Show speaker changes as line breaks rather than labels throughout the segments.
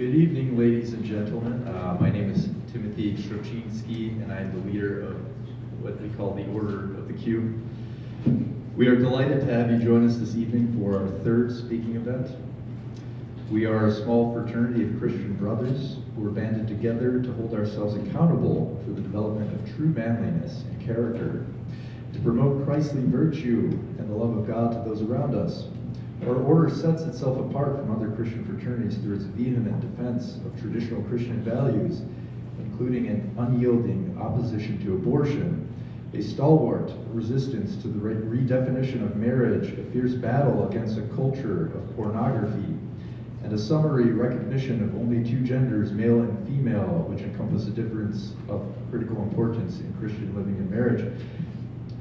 Good evening, ladies and gentlemen. My name is Timothy Stroczynski, and I'm the leader of what we call the Order of the Cube. We are delighted to have you join us this evening for our third speaking event. We are a small fraternity of Christian brothers who are banded together to hold ourselves accountable for the development of true manliness and character, to promote Christly virtue and the love of God to those around us. Our order sets itself apart from other Christian fraternities through its vehement defense of traditional Christian values, including an unyielding opposition to abortion, a stalwart resistance to the redefinition of marriage, a fierce battle against a culture of pornography, and a summary recognition of only two genders, male and female, which encompass a difference of critical importance in Christian living and marriage.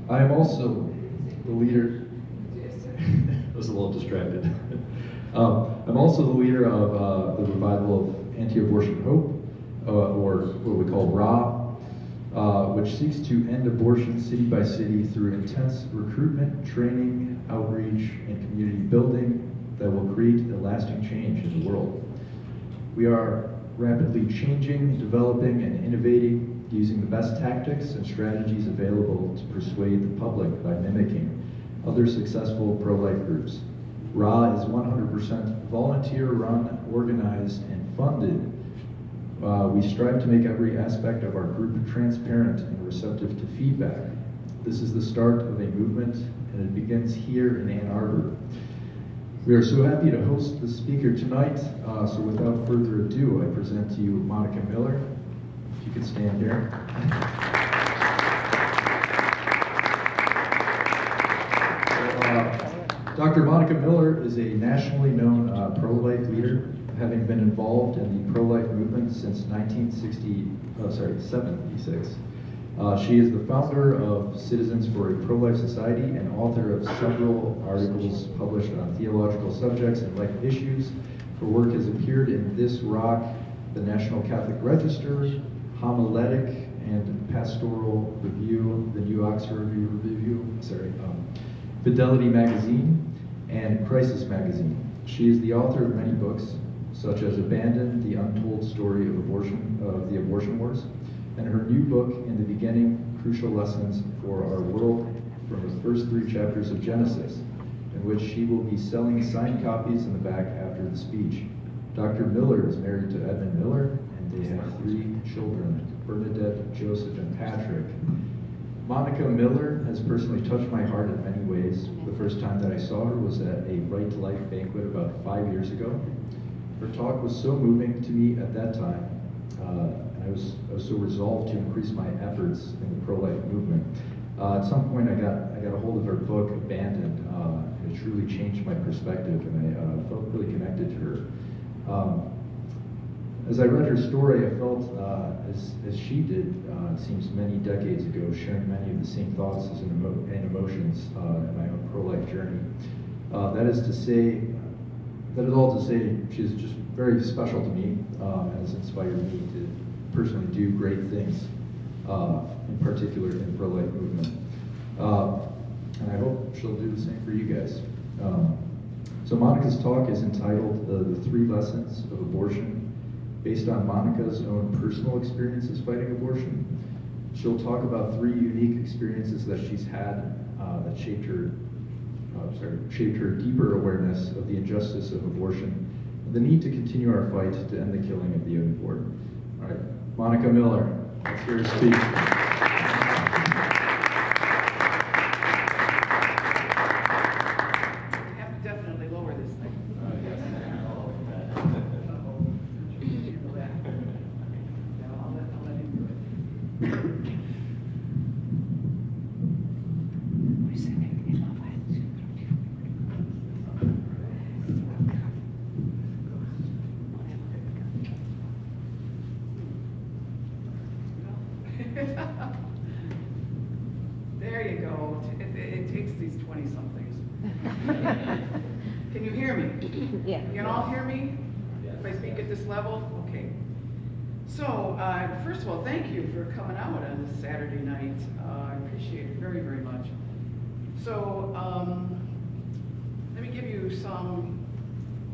I am also the leader. I was a little distracted. I'm also the leader of the revival of Anti-Abortion Hope, or what we call R.A.A.H, which seeks to end abortion city by city through intense recruitment, training, outreach, and community building that will create a lasting change in the world. We are rapidly changing, developing, and innovating, using the best tactics and strategies available to persuade the public by mimicking other successful pro-life groups. R.A.A.H is 100% volunteer-run, organized, and funded. We strive to make every aspect of our group transparent and receptive to feedback. This is the start of a movement, and it begins here in Ann Arbor. We are so happy to host the speaker tonight, so without further ado, I present to you Monica Miller. If you could stand here. Dr. Monica Miller is a nationally known pro-life leader, having been involved in the pro-life movement since 76. She is the founder of Citizens for a Pro-Life Society and author of several articles published on theological subjects and life issues. Her work has appeared in This Rock, the National Catholic Register, Homiletic and Pastoral Review, the New Oxford Review, Fidelity Magazine, and Crisis Magazine. She is the author of many books, such as Abandon, the Untold Story of the Abortion Wars, and her new book, In the Beginning, Crucial Lessons for Our World, from the first 3 chapters of Genesis, in which she will be selling signed copies in the back after the speech. Dr. Miller is married to Edmund Miller, and they have 3 children, Bernadette, Joseph, and Patrick. Monica Miller has personally touched my heart in many ways. The first time that I saw her was at a Right to Life banquet about 5 years ago. Her talk was so moving to me at that time, and I was so resolved to increase my efforts in the pro-life movement. At some point, I got a hold of her book, Abandoned, and it truly changed my perspective, and I felt really connected to her. As I read her story, I felt, as she did, it seems many decades ago, sharing many of the same thoughts and emotions in my own pro-life journey. That is all to say, she's just very special to me and has inspired me to personally do great things, in particular in the pro-life movement. And I hope she'll do the same for you guys. So Monica's talk is entitled The 3 Lessons of Abortion, based on Monica's own personal experiences fighting abortion. She'll talk about 3 unique experiences that she's had that shaped her deeper awareness of the injustice of abortion and the need to continue our fight to end the killing of the unborn. All right, Monica Miller, let's hear her speak.
There you go. It takes these 20-somethings. Can you hear me?
Yeah.
You can all hear me? If I speak at this level? Okay. So, first of all, thank you for coming out on this Saturday night. I appreciate it very, very much. So, let me give you some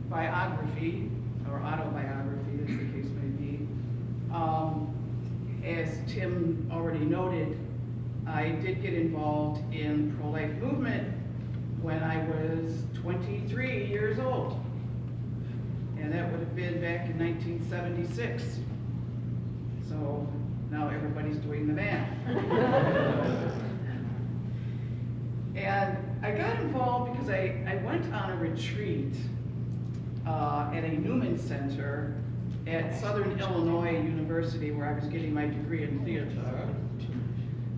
biography or autobiography University, as the case may be. As Tim already noted, I did get involved in the pro-life movement when I was 23 years old. And that would have been back in 1976. So now everybody's doing the math. And I got involved because I went on a retreat at a Newman Center at Southern Illinois University, where I was getting my degree in theater.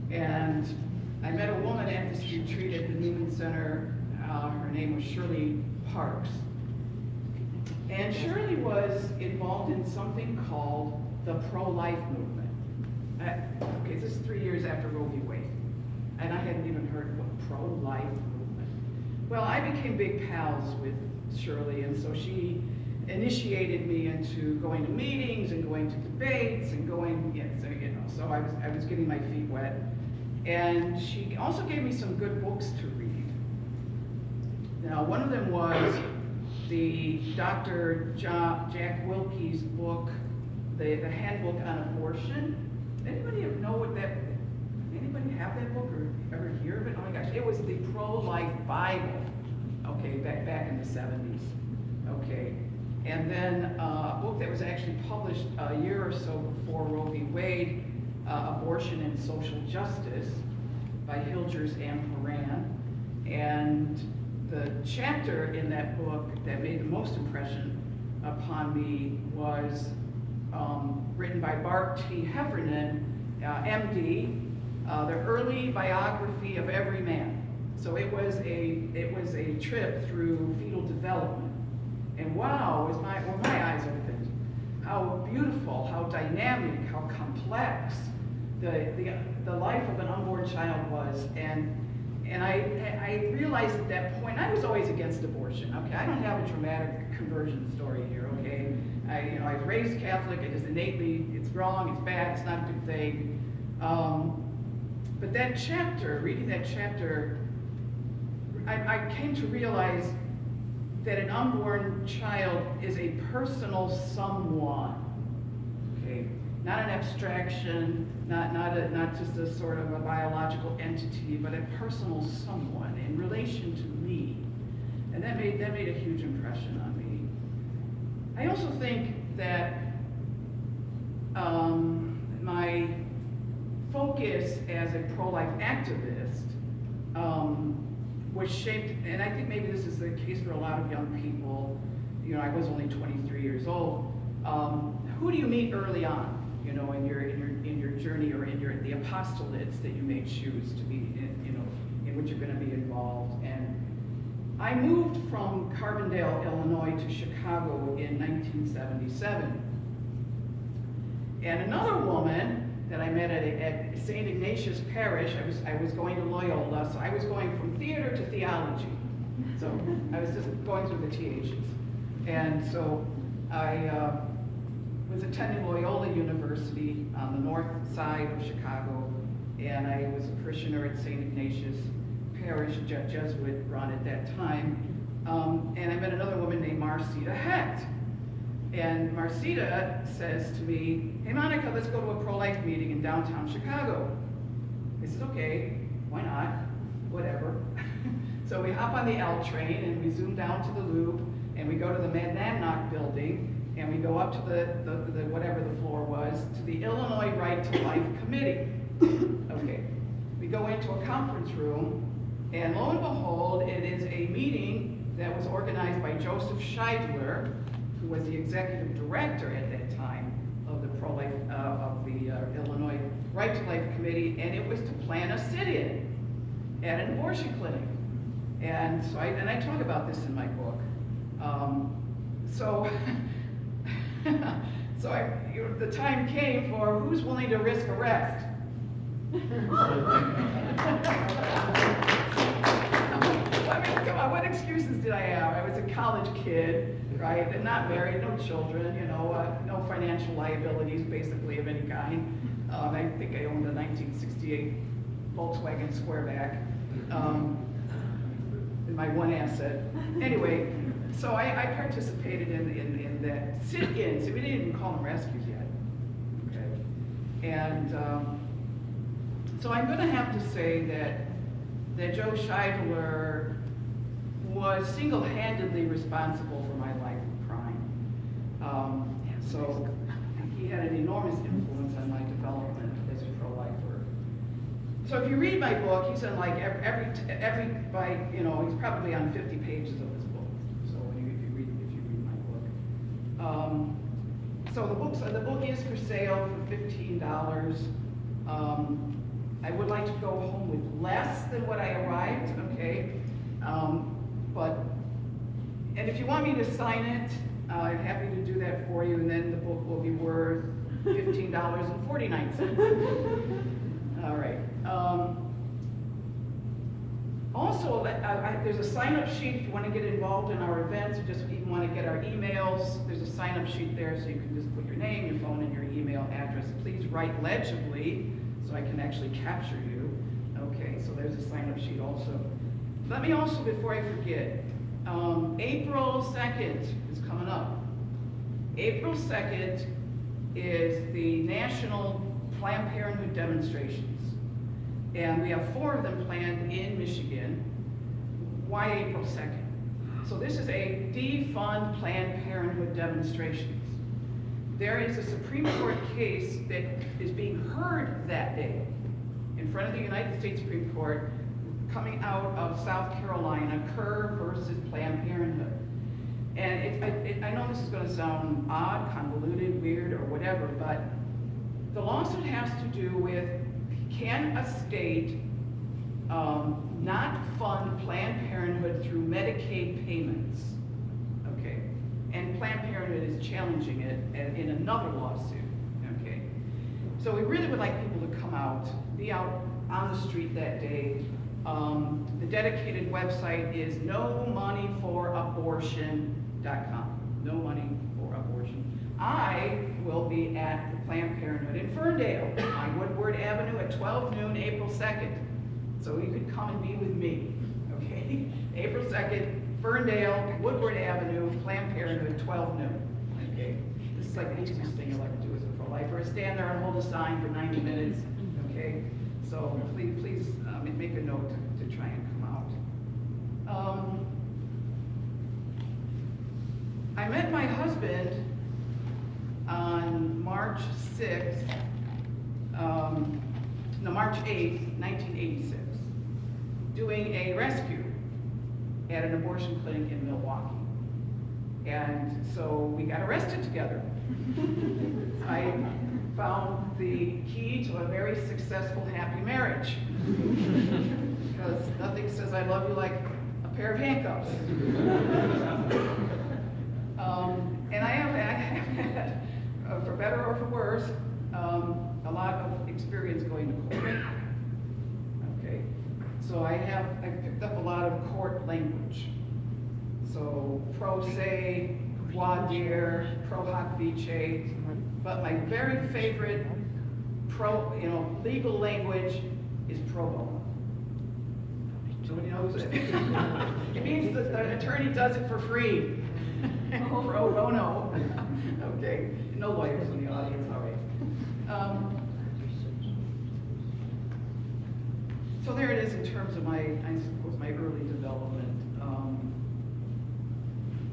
And I met a woman at this retreat at the Newman Center. Her name was Shirley Parks. And Shirley was involved in something called the pro-life movement. Okay, this is 3 years after Roe v. Wade. And I hadn't even heard of a pro-life movement. Well, I became big pals with Shirley, and so she initiated me into going to meetings and going to debates and going, so I was getting my feet wet. And she also gave me some good books to read. Now, one of them was the Dr. Jack Wilkie's book, the Handbook on Abortion. Anybody know what that, anybody have that book or ever hear of it? Oh my gosh, it was the pro-life Bible, okay, back in the 70s, okay. And then a book that was actually published a year or so before Roe v. Wade, Abortion and Social Justice by Hilgers and Horan. And the chapter in that book that made the most impression upon me was written by Bart T. Heffernan, MD, the early biography of every man. So it was a trip through fetal development. And wow, were my eyes opened. How beautiful, how dynamic, how complex the life of an unborn child was. And I realized at that point, I was always against abortion, okay? I don't have a dramatic conversion story here, okay? I was raised Catholic, it is innately, it's wrong, it's bad, it's not a good thing. But that chapter, reading that chapter, I came to realize that an unborn child is a personal someone, okay? Not an abstraction, not just a sort of a biological entity, but a personal someone in relation to me. And that made a huge impression on me. I also think that my focus as a pro-life activist was shaped, and I think maybe this is the case for a lot of young people. You know, I was only 23 years old. Who do you meet early on? You know, in your journey or in the apostolates that you may choose to be in which you're going to be involved. And I moved from Carbondale, Illinois to Chicago in 1977. And another woman that I met at St. Ignatius Parish, I was going to Loyola, so I was going from theater to theology. So I was just going through the THs. And so I was attending Loyola University on the north side of Chicago, and I was a parishioner at St. Ignatius Parish, Jesuit run at that time. And I met another woman named Marcita Hecht. And Marcita says to me, "Hey Monica, let's go to a pro-life meeting in downtown Chicago." I said, "Okay, why not? Whatever." So we hop on the L train and we zoom down to the Loop and we go to the Monadnock building and we go up to the whatever the floor was, to the Illinois Right to Life Committee. Okay, we go into a conference room and lo and behold, it is a meeting that was organized by Joseph Scheidler, who was the executive director at that time of the pro-life, of the Illinois Right to Life Committee, and it was to plan a sit-in at an abortion clinic. And so I talk about this in my book. The time came for who's willing to risk arrest. I mean, come on, what excuses did I have? I was a college kid, right, and not married, no children, you know, no financial liabilities, basically, of any kind. I think I owned a 1968 Volkswagen Squareback, my one asset. Anyway, So I participated in that sit-ins. We didn't even call them rescues yet. Okay. And so I'm going to have to say that Joe Scheidler was single-handedly responsible for my life of crime. So he had an enormous influence on my development as a pro-lifer. So if you read my book, he's on like he's probably on 50 pages of this book. So if you read my book, so the book is for sale for $15. I would like to go home with less than what I arrived. Okay, and if you want me to sign it, I'm happy to do that for you, and then the book will be worth $15.49. All right. Also, there's a sign-up sheet if you want to get involved in our events, or just even want to get our emails. There's a sign-up sheet there, so you can just put your name, your phone, and your email address. Please write legibly so I can actually capture you. Okay, so there's a sign-up sheet also. Let me also, before I forget, April 2nd is coming up. April 2nd is the National Planned Parenthood demonstrations. And we have 4 of them planned in Michigan. Why April 2nd? So this is a defund Planned Parenthood demonstrations. There is a Supreme Court case that is being heard that day in front of the United States Supreme Court coming out of South Carolina, Kerr versus Planned Parenthood. And I know this is going to sound odd, convoluted, weird, or whatever, but the lawsuit has to do with, can a state not fund Planned Parenthood through Medicaid payments? Okay, and Planned Parenthood is challenging it in another lawsuit. Okay, so we really would like people to come out, be out on the street that day. The dedicated website is nomoneyforabortion.com. No money for abortion. I will be at the Planned Parenthood in Ferndale on Woodward Avenue at 12 noon, April 2nd. So you could come and be with me, okay? April 2nd, Ferndale, Woodward Avenue, Planned Parenthood, 12 noon, okay? This is like the easiest thing you'll ever do as a pro-lifer. Stand there and hold a sign for 90 minutes, okay? So please make a note to try and come out. I met my husband on March 6th, March 8th, 1986, doing a rescue at an abortion clinic in Milwaukee. And so we got arrested together. I found the key to a very successful, happy marriage. Because nothing says I love you like a pair of handcuffs. And I have had, for better or for worse, a lot of experience going to court. Okay, so I've picked up a lot of court language. So pro se, voir dire, pro hoc vice, but my very favorite legal language is pro bono. Nobody knows it. It means that the attorney does it for free. Pro bono. Okay, no lawyers in the audience, all right. So there it is in terms of my early development.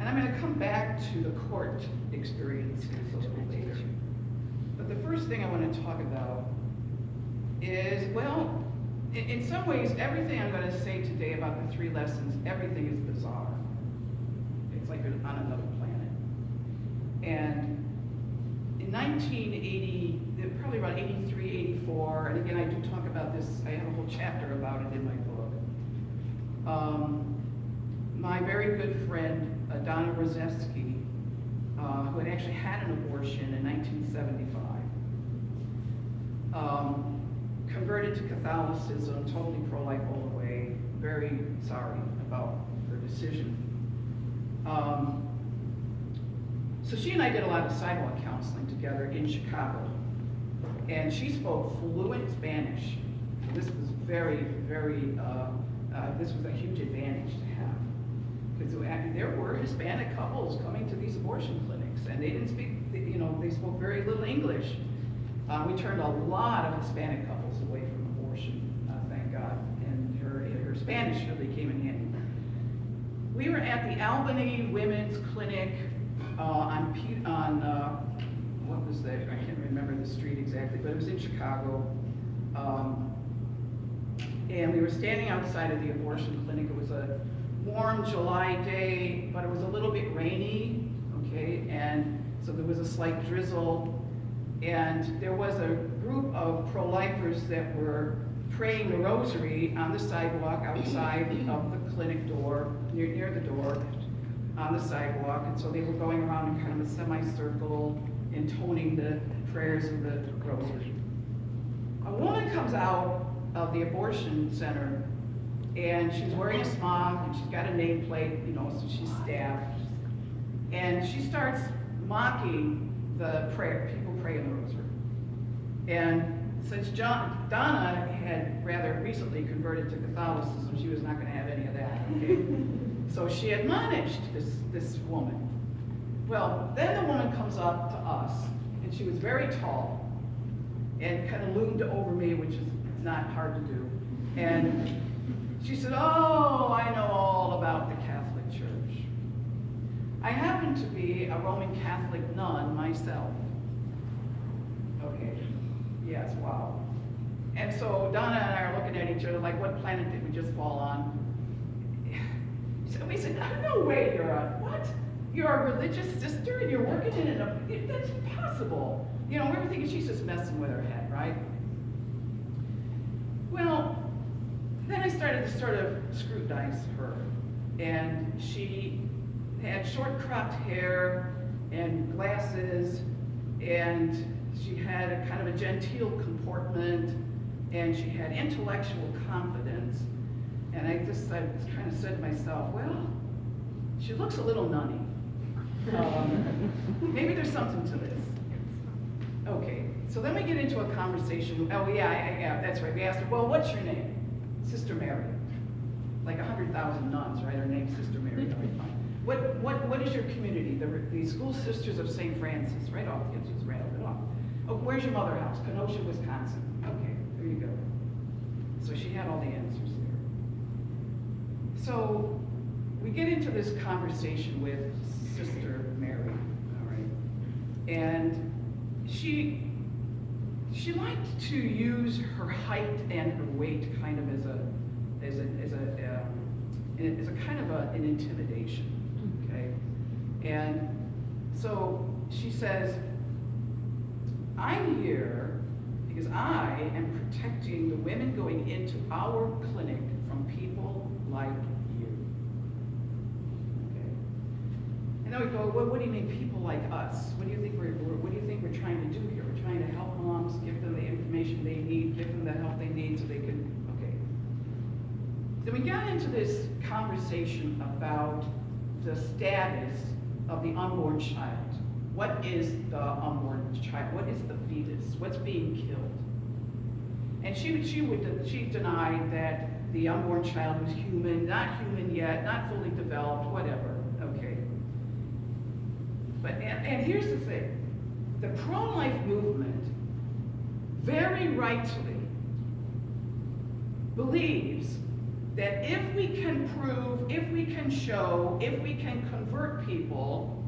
And I'm going to come back to the court experiences a little later. But the first thing I want to talk about is, well, in some ways, everything I'm going to say today about the 3 lessons, everything is bizarre. It's like you're on another planet. And in 1980, probably around 83, 84, and again, I do talk about this, I have a whole chapter about it in my book. My very good friend, Donna Rozewski, who had actually had an abortion in 1975, converted to Catholicism, totally pro-life all the way, very sorry about her decision. So she and I did a lot of sidewalk counseling together in Chicago. And she spoke fluent Spanish. This was very, very, this was a huge advantage to have. because there were Hispanic couples coming to these abortion clinics, and they didn't speak, they spoke very little English. We turned a lot of Hispanic couples away from abortion, thank God, and her Spanish really came in handy. We were at the Albany Women's Clinic what was that? I can't remember the street exactly, but it was in Chicago. And we were standing outside of the abortion clinic. It was a warm July day, but it was a little bit rainy, okay? And so there was a slight drizzle. And there was a group of pro-lifers that were praying the rosary on the sidewalk outside of the clinic door, near the door, on the sidewalk. And so they were going around in kind of a semicircle, intoning the prayers of the rosary. A woman comes out of the abortion center, and she's wearing a smock, and she's got a nameplate, so she's staffed. And she starts mocking the prayer, people praying the rosary. And since Donna had rather recently converted to Catholicism, she was not going to have any of that, okay? So she admonished this woman. Well, then the woman comes up to us, and she was very tall, and kind of loomed over me, which is not hard to do. And she said, "Oh, I know all about the Catholic Church. I happen to be a Roman Catholic nun myself." Okay, yes, wow. And so Donna and I are looking at each other like, what planet did we just fall on? So we said, "No way, what? You're a religious sister and you're working in that's impossible." We were thinking she's just messing with her head, right? Well, then I started to sort of scrutinize her. And she had short cropped hair and glasses, and she had a kind of a genteel comportment, and she had intellectual confidence. And I kind of said to myself, well, she looks a little nunny. Maybe there's something to this. Okay, so then we get into a conversation. Oh yeah, that's right. We asked her, well, what's your name? Sister Mary. Like 100,000 nuns, right? Her name's Sister Mary. What is your community? The School Sisters of St. Francis, right off. It just rattled it off. Oh, where's your mother house? Kenosha, Wisconsin. Okay, there you go. So she had all the answers there. So we get into this conversation with Sister Mary, all right, and she liked to use her height and her weight kind of as a kind of an intimidation, okay? And so she says, "I'm here because I am protecting the women going into our clinic from people like you." Okay. And then we go, well, what do you mean people like us? What do you think we're trying to do here? We're trying to help moms, give them the information they need, give them the help they need so they can, okay. Then we got into this conversation about the status of the unborn child. What is the unborn child? What is the fetus? What's being killed? And she denied that the unborn child was human, not human yet, not fully developed, whatever. Okay. And here's the thing. The pro-life movement very rightly believes that if we can prove, if we can show, if we can convert people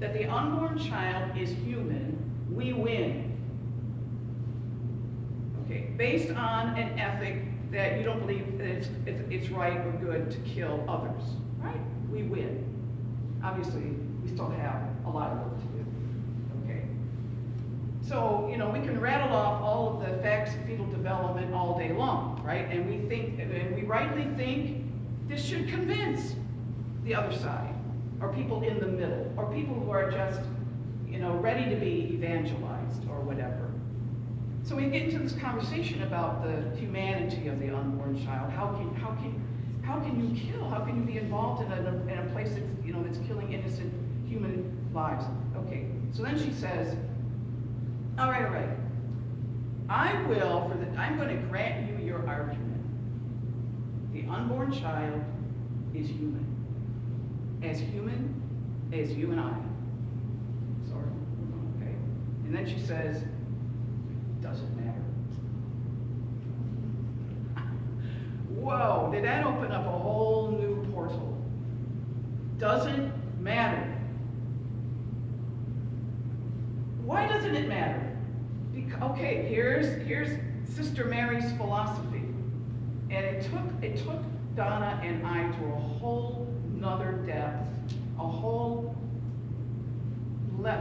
that the unborn child is human, we win. Okay, based on an ethic that you don't believe that it's right or good to kill others, right? We win. Obviously, we still have a lot of work to do, okay? So, we can rattle off all of the facts of fetal development all day long, right? And we rightly think this should convince the other side, or people in the middle, or people who are just, ready to be evangelized or whatever. So we get into this conversation about the humanity of the unborn child. How can you kill? How can you be involved in a place that's that's killing innocent human lives? Okay. So then she says, all right. I'm going to grant you your argument. The unborn child is human. as human as you and I. Sorry, okay. And then she says, doesn't matter. Whoa, did that open up a whole new portal? Doesn't matter. Why doesn't it matter? Okay, here's Sister Mary's philosophy. And it took Donna and I to a whole nother depth, a whole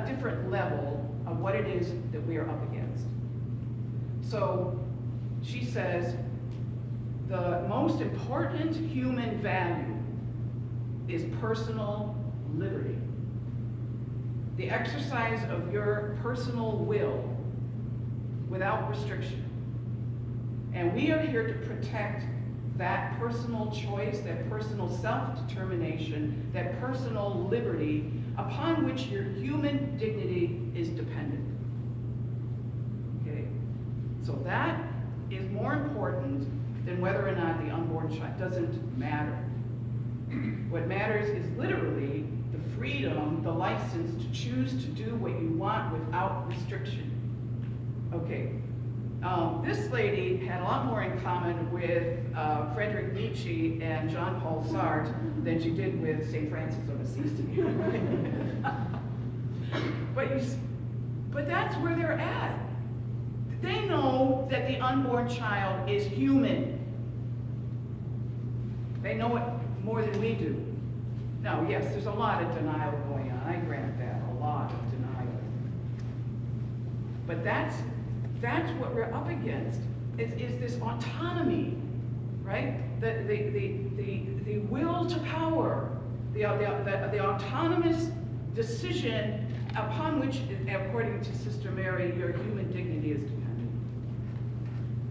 different level of what it is that we are up against. So she says, the most important human value is personal liberty. The exercise of your personal will without restriction. And we are here to protect that personal choice, that personal self-determination, that personal liberty upon which your human dignity is dependent. Okay? So that is more important than whether or not the unborn child doesn't matter. What matters is literally the freedom, the license to choose to do what you want without restriction. Okay, this lady had a lot more in common with Friedrich Nietzsche and Jean-Paul Sartre than she did with St. Francis of Assisi. But that's where they're at. They know that the unborn child is human. They know it more than we do. Now, yes, there's a lot of denial going on. I grant that, a lot of denial. But that's what we're up against. Is this autonomy, right? The will to power, the autonomous decision upon which, according to Sister Mary, your human dignity is dependent.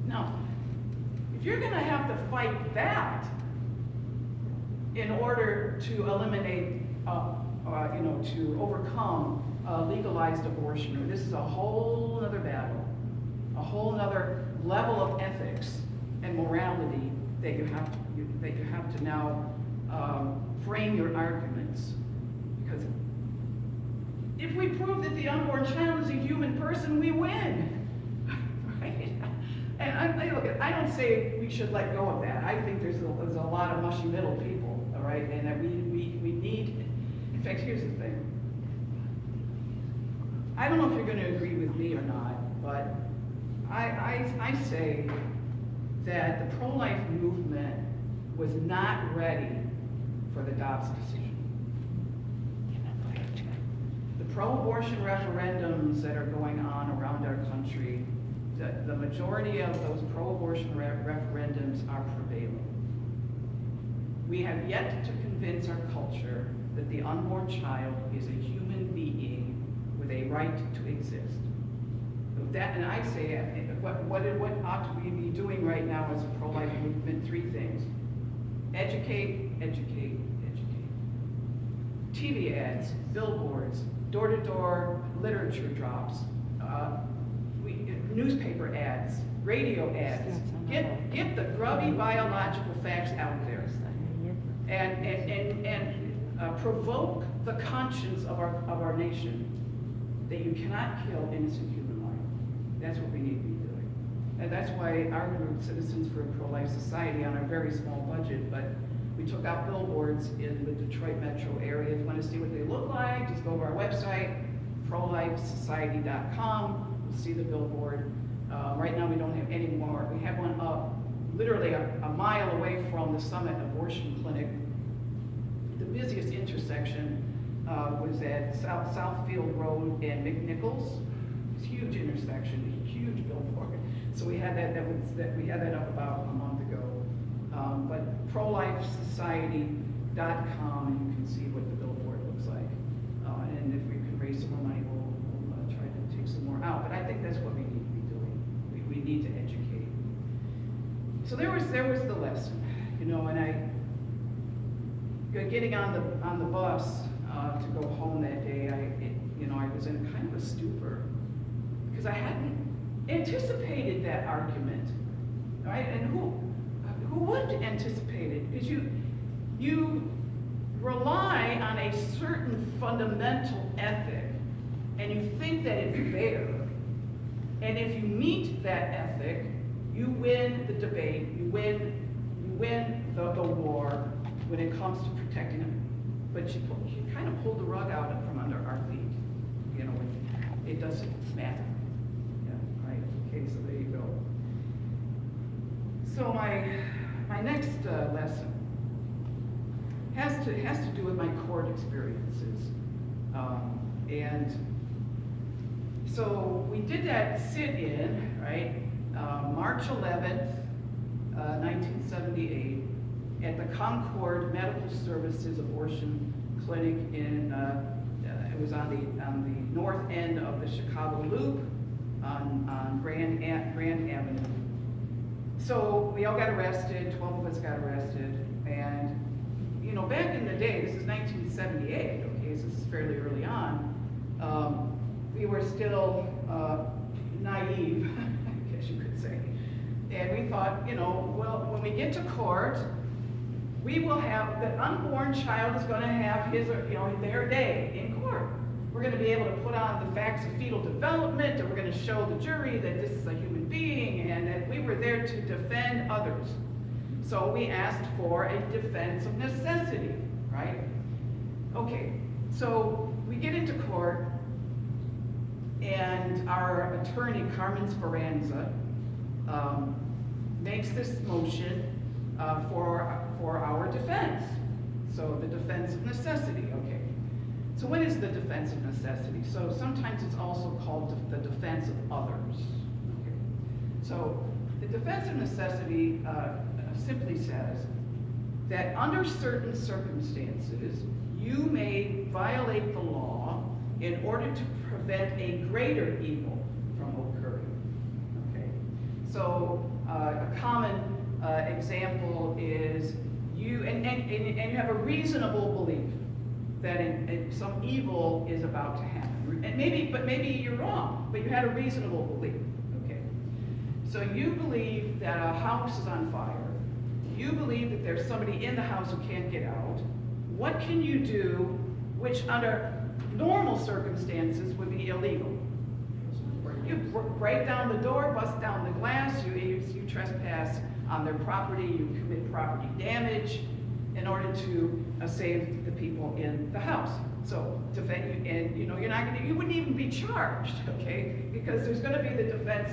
Now, if you're going to have to fight that in order to eliminate, to overcome legalized abortion, this is a whole other battle, a whole other level of ethics and morality that you have to now frame your arguments. Because if we prove that the unborn child is a human person, we win, right? And I don't say we should let go of that. I think there's a lot of mushy middle people, all right, and that we need. In fact, here's the thing. I don't know if you're going to agree with me or not, but I say that the pro-life movement was not ready for the Dobbs decision. The pro-abortion referendums that are going on around our country, the majority of those pro-abortion referendums are prevailing. We have yet to convince our culture that the unborn child is a human being with a right to exist. That, and I say, what ought we be doing right now as a pro-life movement? Three things. Educate, educate, educate. TV ads, billboards, door-to-door literature drops, newspaper ads, radio ads. Get the grubby biological facts out there. And provoke the conscience of our nation that you cannot kill innocent human life. That's what we need to be doing. And that's why our group, Citizens for a Pro-Life Society, on a very small budget, but we took out billboards in the Detroit metro area. If you want to see what they look like, just go to our website, prolifesociety.com. You'll see the billboard. Right now we don't have any more. We have one up literally a mile away from the Summit Abortion Clinic. The busiest intersection was at Southfield Road and McNichols. It's a huge intersection, a huge billboard. So we had we had that up about a month ago. But prolifesociety.com, and you can see what the billboard looks like. And if we can raise some more money, we'll try to take some more out. But I think that's what we need to be doing. We need to educate. So there was the lesson, and getting on the bus to go home that day, I was in kind of a stupor because I hadn't anticipated that argument, right? And who would anticipate it? Because you rely on a certain fundamental ethic, and you think that it's fair, and if you meet that ethic, you win the debate, you win the war when it comes to protecting them. But she kind of pulled the rug out from under our feet. You know, it doesn't matter. Yeah, right? Okay, so there you go. So my next lesson has to do with my court experiences. And so we did that sit-in, right, March 11th, 1978, at the Concord Medical Services Abortion Clinic in, it was on the north end of the Chicago Loop on Grand Avenue. So we all got arrested, 12 of us got arrested, and you know, back in the day, this is 1978, okay, so this is fairly early on, we were still naive, I guess you could say. And we thought, you know, well, when we get to court, we will have, the unborn child is going to have his, or, you know, their day in court. We're going to be able to put on the facts of fetal development, and we're going to show the jury that this is a human being, and that we were there to defend others. So we asked for a defense of necessity, right? Okay, so we get into court, and our attorney, Carmen Speranza, makes this motion for our defense. So the defense of necessity, okay. So what is the defense of necessity? So sometimes it's also called the defense of others. Okay. So the defense of necessity simply says that under certain circumstances, you may violate the law in order to prevent a greater evil from occurring. Okay. So a common example is you you have a reasonable belief that some evil is about to happen, and maybe you're wrong, but you had a reasonable belief. Okay. So you believe that a house is on fire. You believe that there's somebody in the house who can't get out. What can you do, which under normal circumstances would be illegal? You break down the door, bust down the glass, you trespass on their property, you commit property damage in order to save the people in the house. So defend you, and you know you wouldn't even be charged, okay? Because there's going to be the defense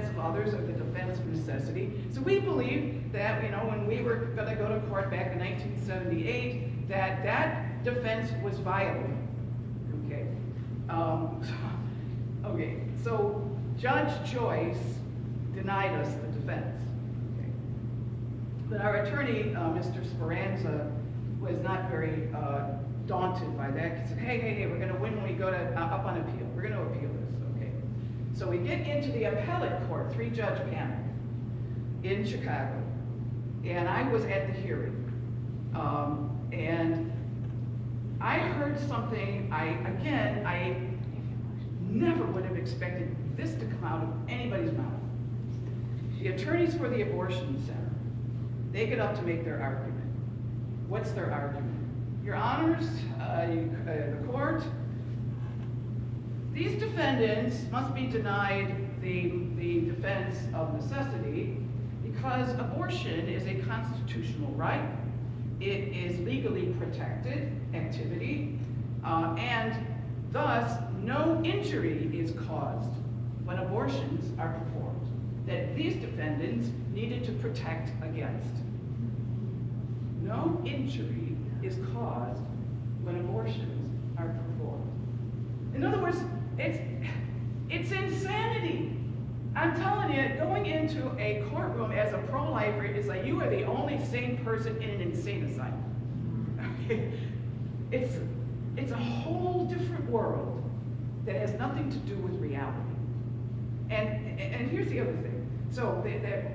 of others, or the defense of necessity. So we believe that when we were going to go to court back in 1978, that defense was viable. Okay. Okay. So Judge Joyce denied us the defense. Okay. But our attorney, Mr. Speranza, was not very daunted by that. He said, hey, we're going to win when we go to up on appeal. We're going to appeal this, okay? So we get into the appellate court, 3-judge panel in Chicago, and I was at the hearing, and I heard something. I never would have expected this to come out of anybody's mouth. The attorneys for the abortion center, they get up to make their argument. What's their argument? Your honors, the court, these defendants must be denied the defense of necessity because abortion is a constitutional right. It is legally protected activity, and thus no injury is caused when abortions are performed that these defendants needed to protect against. No injury is caused when abortions are performed. In other words, it's insanity. I'm telling you, going into a courtroom as a pro-lifer is like you are the only sane person in an insane asylum. It's a whole different world that has nothing to do with reality. And here's the other thing. So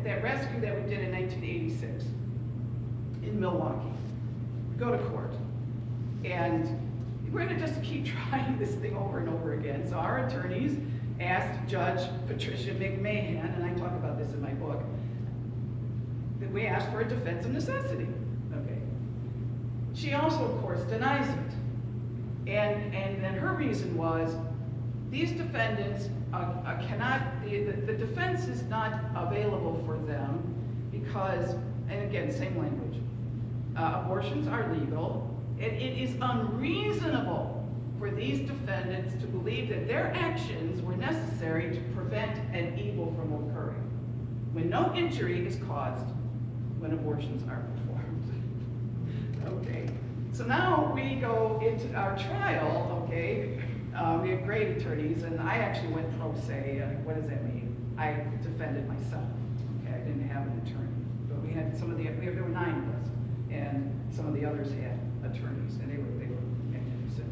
that rescue that we did in 1986 in Milwaukee, go to court, and we're going to just keep trying this thing over and over again. So our attorneys asked Judge Patricia McMahon, and I talk about this in my book, that we asked for a defense of necessity. Okay. She also, of course, denies it. And then her reason was, these defendants the defense is not available for them because, and again, same language, abortions are legal, and it is unreasonable for these defendants to believe that their actions were necessary to prevent an evil from occurring, when no injury is caused when abortions are performed. Okay, so now we go into our trial, okay? We had great attorneys, and I actually went pro se. What does that mean? I defended myself, okay? I didn't have an attorney, but we had there were 9 of us, and some of the others had attorneys, and they were magnificent.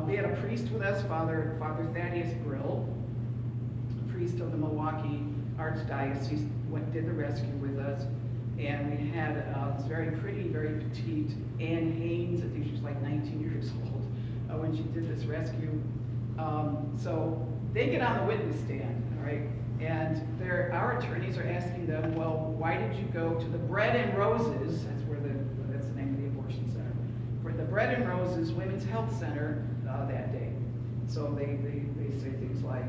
We had a priest with us, Father Thaddeus Brill, priest of the Milwaukee Archdiocese, did the rescue with us, and we had this very pretty, very petite Ann Haynes. I think she was like 19 years old when she did this rescue. So they get on the witness stand, all right? And our attorneys are asking them, well, why did you go to the Bread and Roses, that's the name of the abortion center, for the Bread and Roses Women's Health Center that day? So they say things like,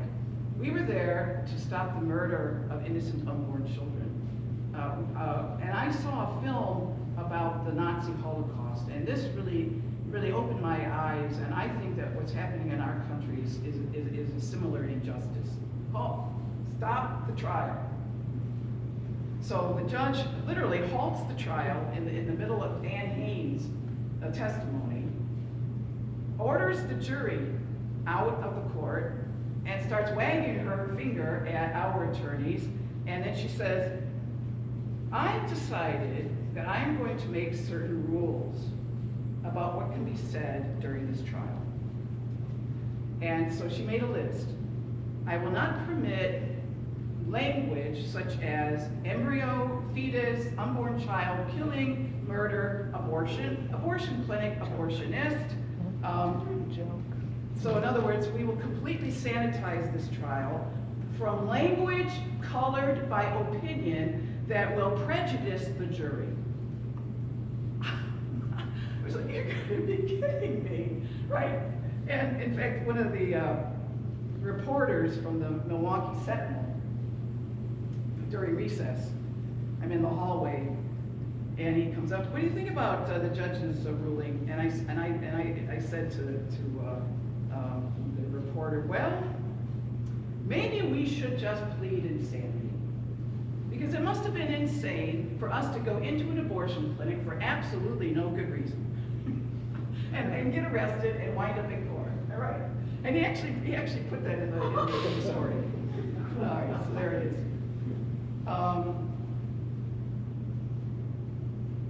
we were there to stop the murder of innocent unborn children. And I saw a film about the Nazi Holocaust, and this really opened my eyes, and I think that what's happening in our country is a similar injustice. Oh, stop the trial. So the judge literally halts the trial in the middle of Ann Haynes' testimony, orders the jury out of the court, and starts wagging her finger at our attorneys, and then she says, I've decided that I'm going to make certain rules about what can be said during this trial. And so she made a list. I will not permit language such as embryo, fetus, unborn child, killing, murder, abortion, abortion clinic, abortionist. So in other words, we will completely sanitize this trial from language colored by opinion that will prejudice the jury. I was like, you're going to be kidding me, right? And in fact, one of the reporters from the Milwaukee Sentinel, during recess, I'm in the hallway, and he comes up, what do you think about the judge's ruling? And I said to the reporter, well, maybe we should just plead insanity. Because it must have been insane for us to go into an abortion clinic for absolutely no good reason. and get arrested and wind up in court, all right? And he actually put that in the story. All right, so there it is.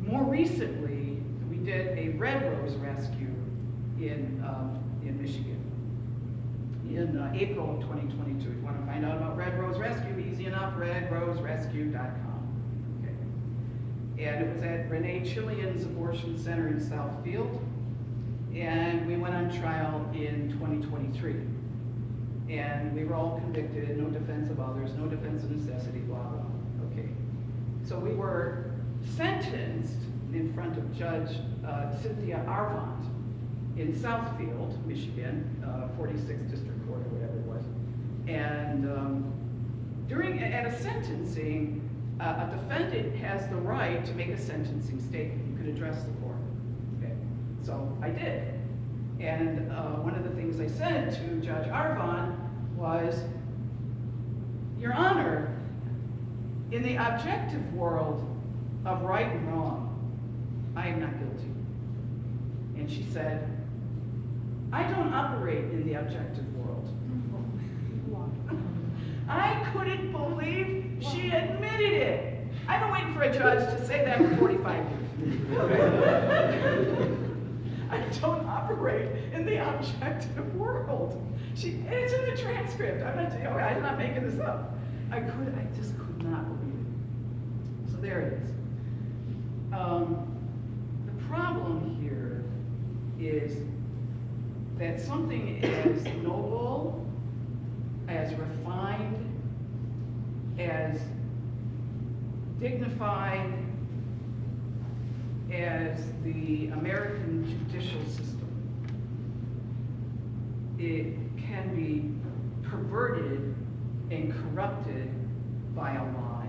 More recently, we did a Red Rose rescue in Michigan in April of 2022. If you want to find out about Red Rose Rescue, easy enough, redroserescue.com. Okay. And it was at R.A.A.H. Chillian's Abortion Center in Southfield, and we went on trial in 2023. And we were all convicted, no defense of others, no defense of necessity, blah, blah. Okay. So we were sentenced in front of Judge Cynthia Arvant in Southfield, Michigan, 46th District Court or whatever it was. And at a sentencing, a defendant has the right to make a sentencing statement. You could address the court. Okay. So I did. And one of the things I said to Judge Arvant was, Your Honor, in the objective world of right and wrong, I am not guilty. And she said, I don't operate in the objective world. I couldn't believe she admitted it. I've been waiting for a judge to say that for 45 years. I don't operate in the objective world. It's in the transcript. I'm not making this up. I just could not believe it. So there it is. The problem here is that something as noble, as refined, as dignified, as the American judicial system, it can be perverted and corrupted by a lie.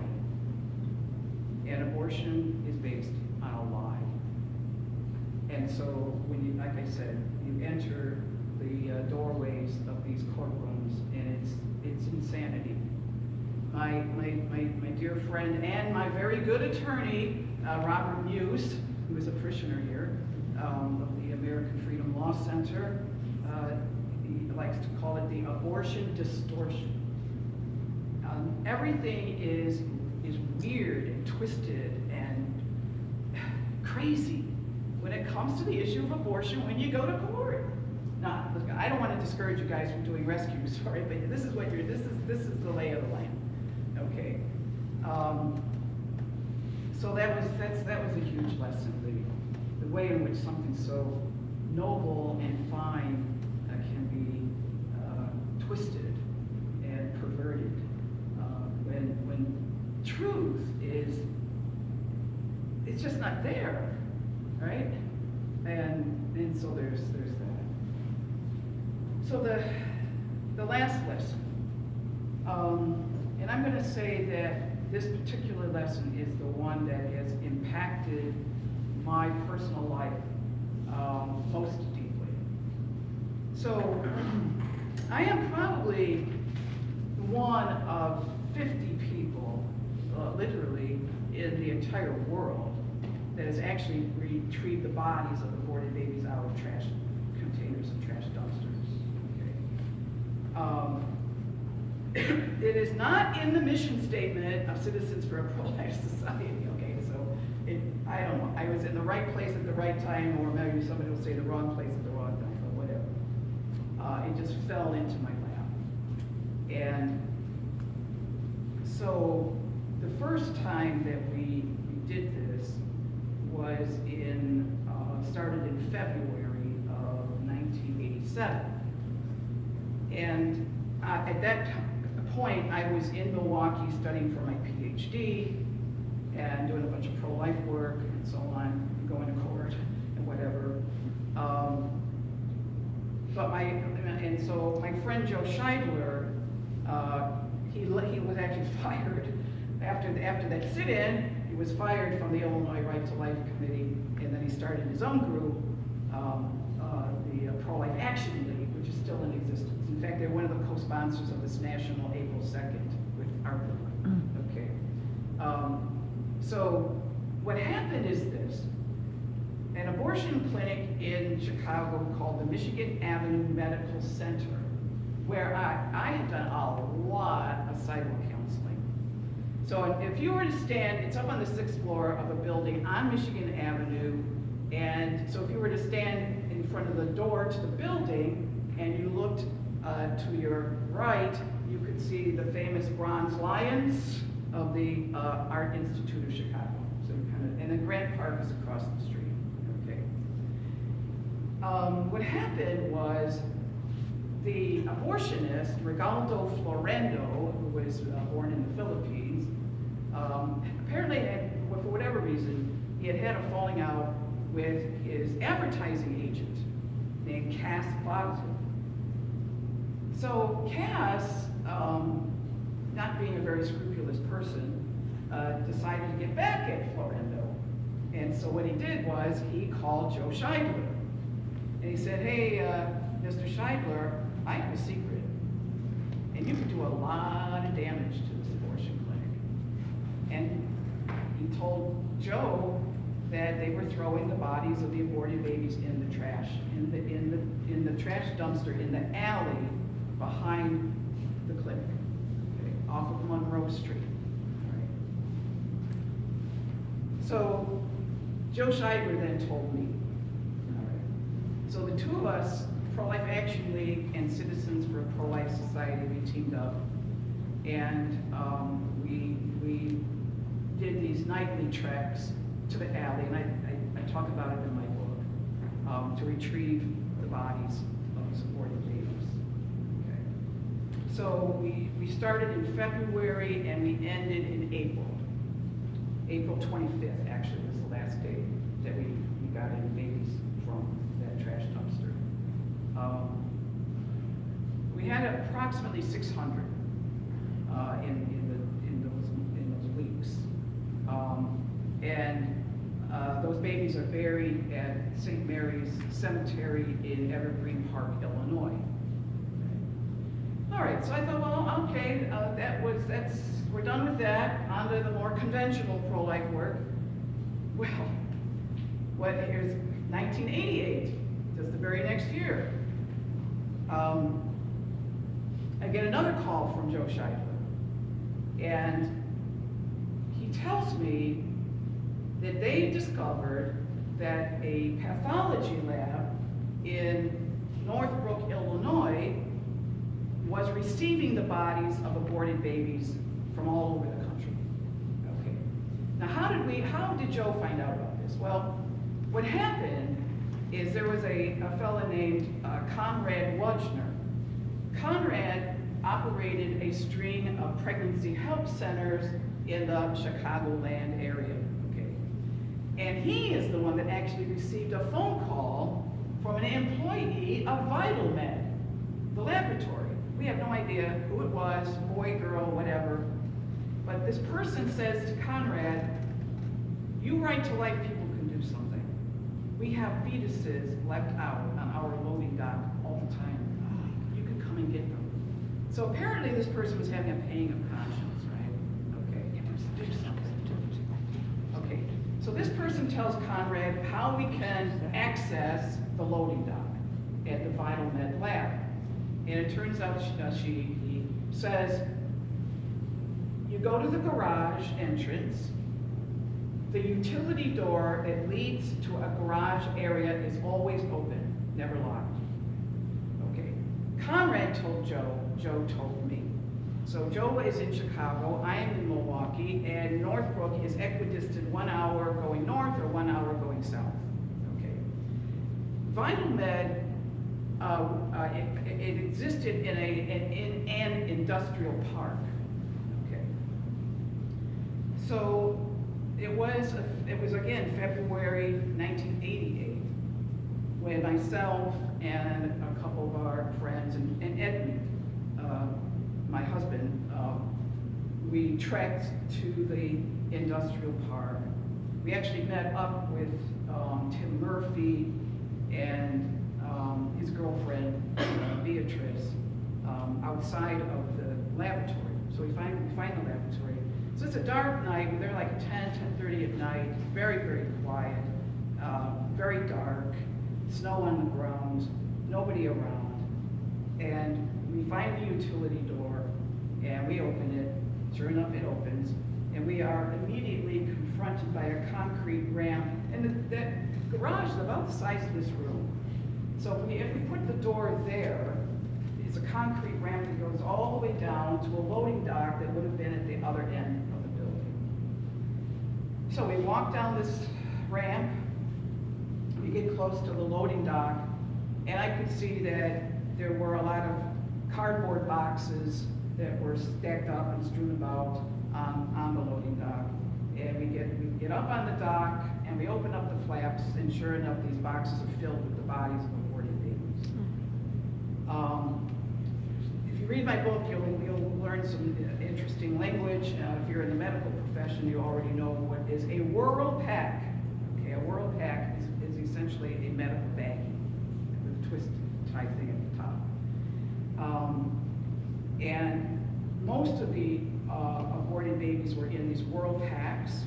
And abortion is based on a lie. And so when you, like I said, you enter the doorways of these courtrooms, and it's insanity. My dear friend and my very good attorney, Robert Muse, who is a parishioner here of the American Freedom Law Center, he likes to call it the abortion distortion. Everything is weird and twisted and crazy when it comes to the issue of abortion when you go to court. Now, look, I don't want to discourage you guys from doing rescue, sorry, but this is what this is the lay of the land. Okay. So that was a huge lesson, the way in which something so noble and fine can be twisted and perverted when truth is, it's just not there, right? And so there's that. So the last lesson, and I'm going to say that this particular lesson is the one that has impacted my personal life most deeply. So I am probably one of 50 people, literally, in the entire world that has actually retrieved the bodies of aborted babies out of trash containers and trash dumpsters. Okay. It is not in the mission statement of Citizens for a Pro-Life Society. Okay, so I don't know. I was in the right place at the right time, or maybe somebody will say the wrong place at the wrong time, but whatever. It just fell into my lap, and so the first time that we did this was started in February of 1987. And at that point, I was in Milwaukee studying for my PhD and doing a bunch of pro-life work and so on, going to court and whatever. So my friend Joe Scheidler, he was actually fired after that sit-in. He was fired from the Illinois Right to Life Committee, and then he started his own group, the Pro-Life Action League, which is still in existence. In fact, they're one of the co-sponsors of this national April 2nd with our book. Okay. So what happened is this. An abortion clinic in Chicago called the Michigan Avenue Medical Center, where I had done a lot of sidewalk counseling. So if you were to stand, it's up on the 6th floor of a building on Michigan Avenue, and so if you were to stand in front of the door to the building and you looked to your right, you could see the famous bronze lions of the Art Institute of Chicago. So and then Grant Park is across the street. Okay. What happened was the abortionist, Rigaldo Florendo, who was born in the Philippines, apparently had, for whatever reason, he had a falling out with his advertising agent named Cass Bogdan. So Cass, not being a very scrupulous person, decided to get back at Florendo. And so what he did was he called Joe Scheidler. And he said, hey, Mr. Scheidler, I have a secret. And you could do a lot of damage to this abortion clinic. And he told Joe that they were throwing the bodies of the aborted babies in the trash, in the trash dumpster in the alley behind the clinic, okay, off of Monroe Street. All right. So Joe Scheidler then told me. All right. So the two of us, Pro-Life Action League and Citizens for a Pro-Life Society, we teamed up, and we did these nightly treks to the alley, and I talk about it in my book, to retrieve the bodies of these aborted babies. Okay. So we started in February and we ended in April. April 25th actually was the last day that we got any babies from that trash dumpster. We had approximately 600 in those weeks. Those babies are buried at St. Mary's Cemetery in Evergreen Park, Illinois. All right, so I thought, well, okay, we're done with that. On to the more conventional pro-life work. Well, here's 1988, just the very next year. I get another call from Joe Scheidler, and he tells me that they discovered that a pathology lab in Northbrook, Illinois was receiving the bodies of aborted babies from all over the country. Okay. Now, how did Joe find out about this? Well, what happened is there was a fellow named Conrad Wujner. Conrad operated a string of pregnancy help centers in the Chicagoland area. Okay. And he is the one that actually received a phone call from an employee of VitalMed, the laboratory. We have no idea who it was, boy, girl, whatever. But this person says to Conrad, you right to life people can do something. We have fetuses left out on our loading dock all the time. You can come and get them. So apparently this person was having a pang of conscience, right? Okay, do something. Okay, so this person tells Conrad how we can access the loading dock at the VitalMed lab. And it turns out he says, you go to the garage entrance, the utility door that leads to a garage area is always open, never locked. Okay. Conrad told Joe, Joe told me. So Joe is in Chicago, I am in Milwaukee, and Northbrook is equidistant 1 hour going north or 1 hour going south. Okay. VitalMed, it existed in an industrial park. Okay. So it was again February 1988 when myself and a couple of our friends and Edmund, my husband, we trekked to the industrial park. We actually met up with Tim Murphy and his girlfriend, Beatrice, outside of the laboratory. So we find the laboratory. So it's a dark night. We're there like 10:30 at night. Very, very quiet. Very dark. Snow on the ground. Nobody around. And we find the utility door, and we open it. Sure enough, it opens. And we are immediately confronted by a concrete ramp. And that garage is about the size of this room. So if we put the door there, it's a concrete ramp that goes all the way down to a loading dock that would have been at the other end of the building. So we walk down this ramp, we get close to the loading dock, and I could see that there were a lot of cardboard boxes that were stacked up and strewn about on the loading dock. And we get up on the dock, and we open up the flaps, and sure enough, these boxes are filled with the bodies of aborted babies. If you read my book, you'll learn some interesting language. If you're in the medical profession, you already know what is a whirl-pack. Okay, a whirl-pack is essentially a medical baggie with a twist tie thing at the top. And most of the aborted babies were in these whirl packs.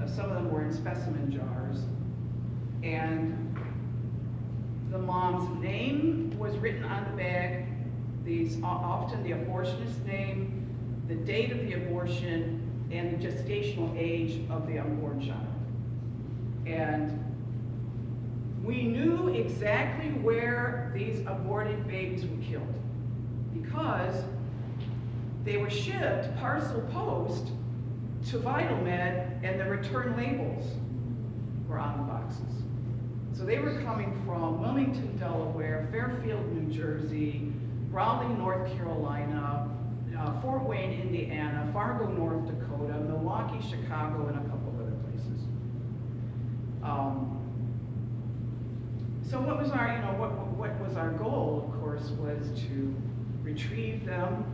Some of them were in specimen jars. And the mom's name was written on the bag, often the abortionist's name, the date of the abortion, and the gestational age of the unborn child. And we knew exactly where these aborted babies were killed because they were shipped parcel post to VitalMed, and the return labels were on the boxes. So they were coming from Wilmington, Delaware, Fairfield, New Jersey, Raleigh, North Carolina, Fort Wayne, Indiana, Fargo, North Dakota, Milwaukee, Chicago, and a couple So what was our, what was our goal, of course, was to retrieve them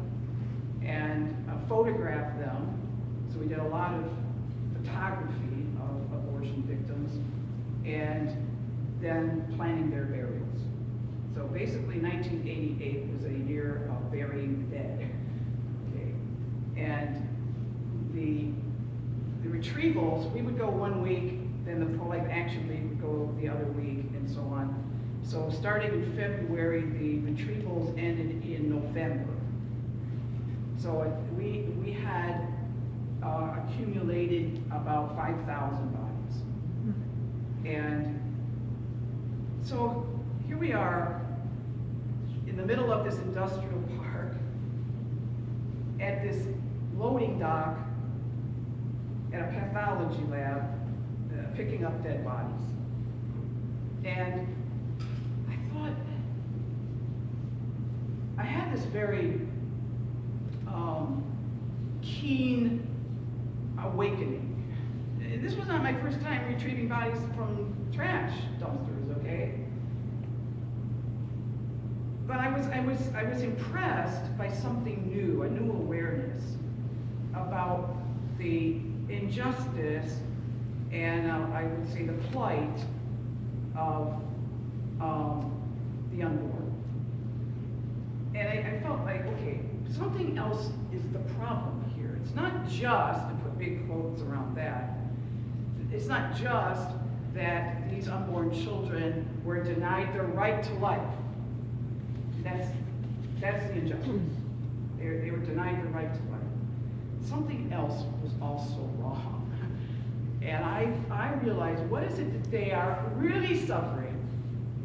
and photograph them. So we did a lot of photography of abortion victims and then planning their burials. So basically 1988 was a year of burying the dead. Okay. And the retrievals, we would go 1 week, then the pro-life action league would go the other week, and so on. So starting in February, the retrievals ended in November. So we had accumulated about 5,000 bodies. And so here we are in the middle of this industrial park at this loading dock at a pathology lab, picking up dead bodies. And I thought, I had this very keen awakening. This was not my first time retrieving bodies from trash dumpsters, okay? But I was impressed by something new, a new awareness about the injustice and I would say the plight of the unborn. And I felt like, okay, something else is the problem here. It's not just, to put big quotes around that, it's not just that these unborn children were denied their right to life. That's the injustice. They were denied their right to life. Something else was also wrong. And I realized, what is it that they are really suffering?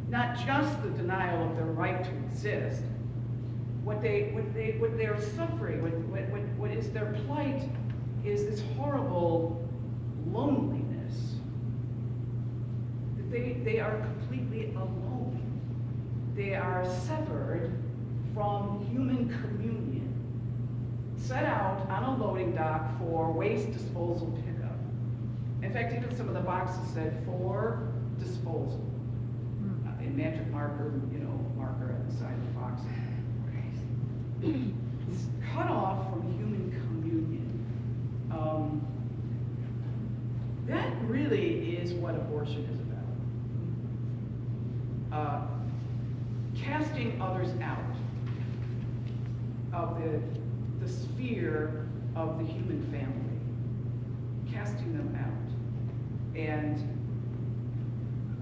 Not just the denial of their right to exist. What they're suffering, what is their plight, is this horrible loneliness. They are completely alone. They are severed from human communion, set out on a loading dock for waste disposal pickup. In fact, even some of the boxes said for disposal. In magic marker, marker at the side of the box. It's cut off from human communion. That really is what abortion is about. Casting others out of the sphere of the human family, casting them out. And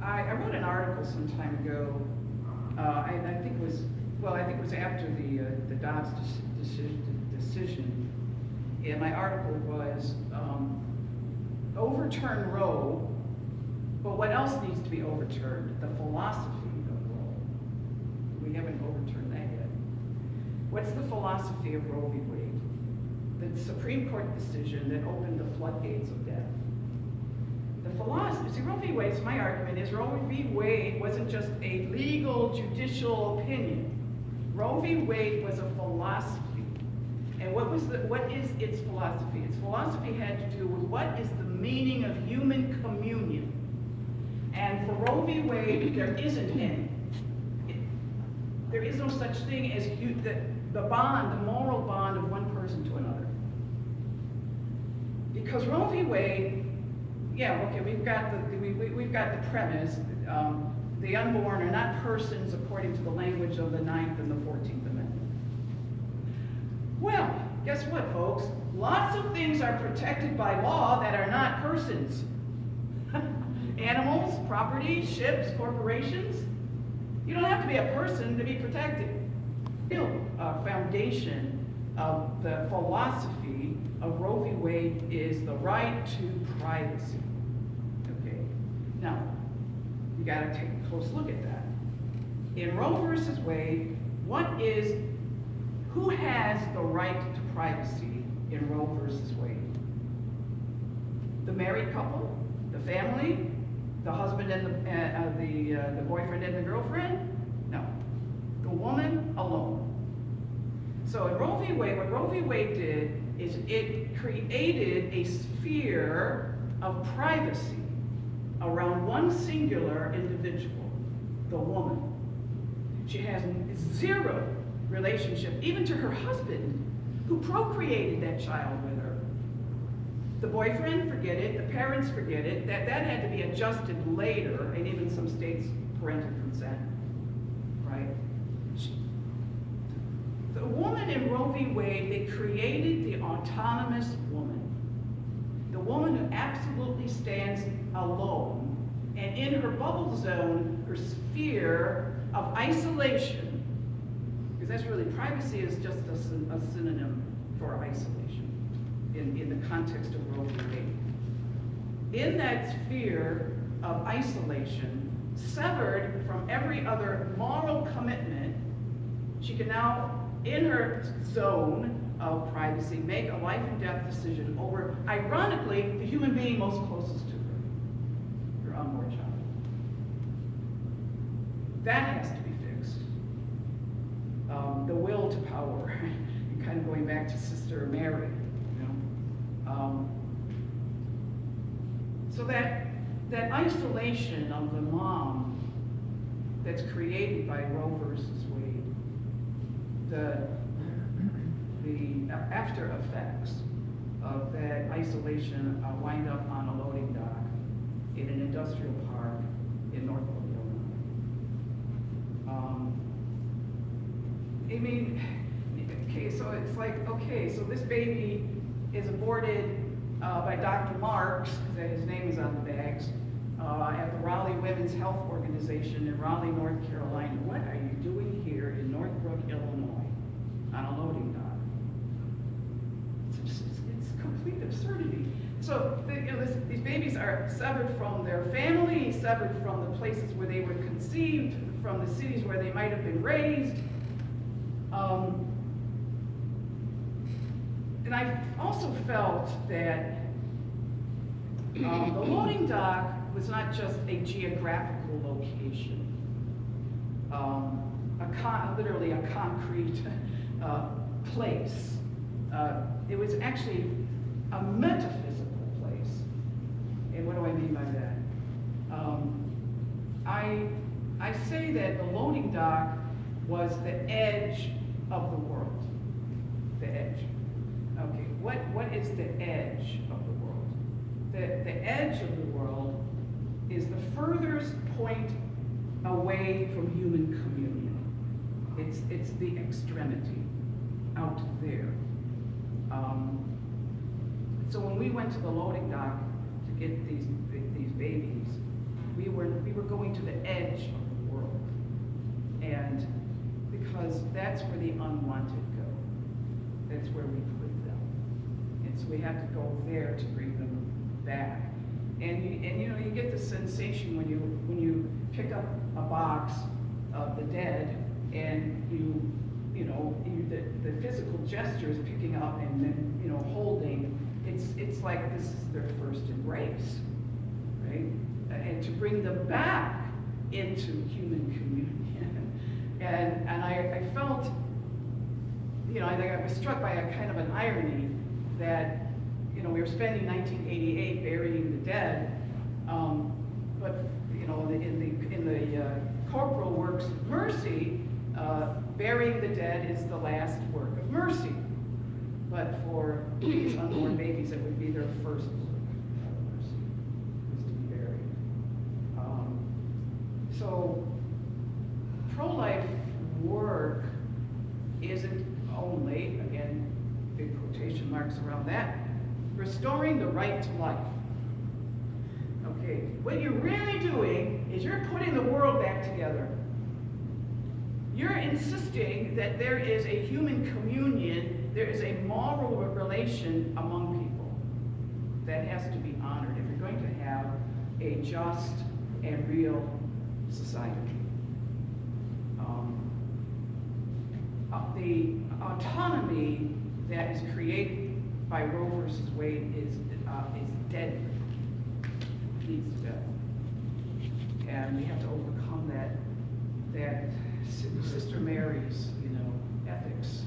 I wrote an article some time ago. I think it was after the Dobbs decision. And my article was overturn Roe, but what else needs to be overturned? The philosophy of Roe. We haven't overturned that yet. What's the philosophy of Roe v. Wade? The Supreme Court decision that opened the floodgates of death. The philosophy, see, Roe v. Wade, my argument is Roe v. Wade wasn't just a legal judicial opinion. Roe v. Wade was a philosophy. And what is its philosophy? Its philosophy had to do with what is the meaning of human communion. And for Roe v. Wade, there isn't any. There is no such thing as the bond, the moral bond of one person to another. Because Roe v. Wade, yeah, okay, we've got the premise. The unborn are not persons according to the language of the 9th and the 14th Amendment. Well, guess what, folks? Lots of things are protected by law that are not persons. Animals, property, ships, corporations. You don't have to be a person to be protected. The real foundation of the philosophy of Roe v. Wade is the right to privacy. Okay, now, you gotta take a close look at that. In Roe versus Wade, who has the right to privacy in Roe versus Wade? The married couple, the family, the husband and the boyfriend and the girlfriend? No, the woman alone. So in Roe v. Wade, what Roe v. Wade did is it created a sphere of privacy around one singular individual, the woman. She has zero relationship, even to her husband, who procreated that child with her. The boyfriend, forget it. The parents, forget it. That had to be adjusted later, and even some states, parental consent, right? The woman in Roe v. Wade, they created the autonomous woman. The woman who absolutely stands alone, and in her bubble zone, her sphere of isolation, because that's really, privacy is just a synonym for isolation in the context of Roe v. Wade. In that sphere of isolation, severed from every other moral commitment, she can now, in her zone of privacy, make a life and death decision over, ironically, the human being most closest to her unborn child. That has to be fixed. The will to power, kind of going back to Sister Mary, you know. So that isolation of the mom that's created by Roe versus Wade, the after effects of that isolation wind up on a loading dock in an industrial park in North Carolina. I mean, okay, so it's like, okay, so this baby is aborted by Dr. Marks, because his name is on the bags, at the Raleigh Women's Health Organization in Raleigh, North Carolina. What are you doing here in Northbrook, Illinois, on a loading dock? It's complete absurdity. So these babies are severed from their family, severed from the places where they were conceived, from the cities where they might have been raised. And I also felt that the loading dock was not just a geographical location, literally a concrete place. It was actually a metaphysical place. And what do I mean by that? I say that the loading dock was the edge of the world. The edge. Okay, what is the edge of the world? The edge of the world is the furthest point away from human communion. It's the extremity out there. So when we went to the loading dock to get these babies, we were going to the edge of the world, and because that's where the unwanted go. That's where we put them, and so we have to go there to bring them back. And you know, you get the sensation when you pick up a box of the dead, and the physical gestures picking up and then holding. It's like this is their first embrace, right? And to bring them back into human communion. And I felt, I was struck by a kind of an irony that, we were spending 1988 burying the dead, but in the corporal works of mercy, burying the dead is the last work of mercy. But for these unborn babies, it would be their first work of mercy, was to be buried. So pro-life work isn't only, again, big quotation marks around that, restoring the right to life. Okay, what you're really doing is you're putting the world back together. You're insisting that there is a human communion, there is a moral relation among people that has to be honored if you're going to have a just and real society. The autonomy that is created by Roe versus Wade is deadly. It leads to death, and we have to overcome that Sister Mary's, ethics.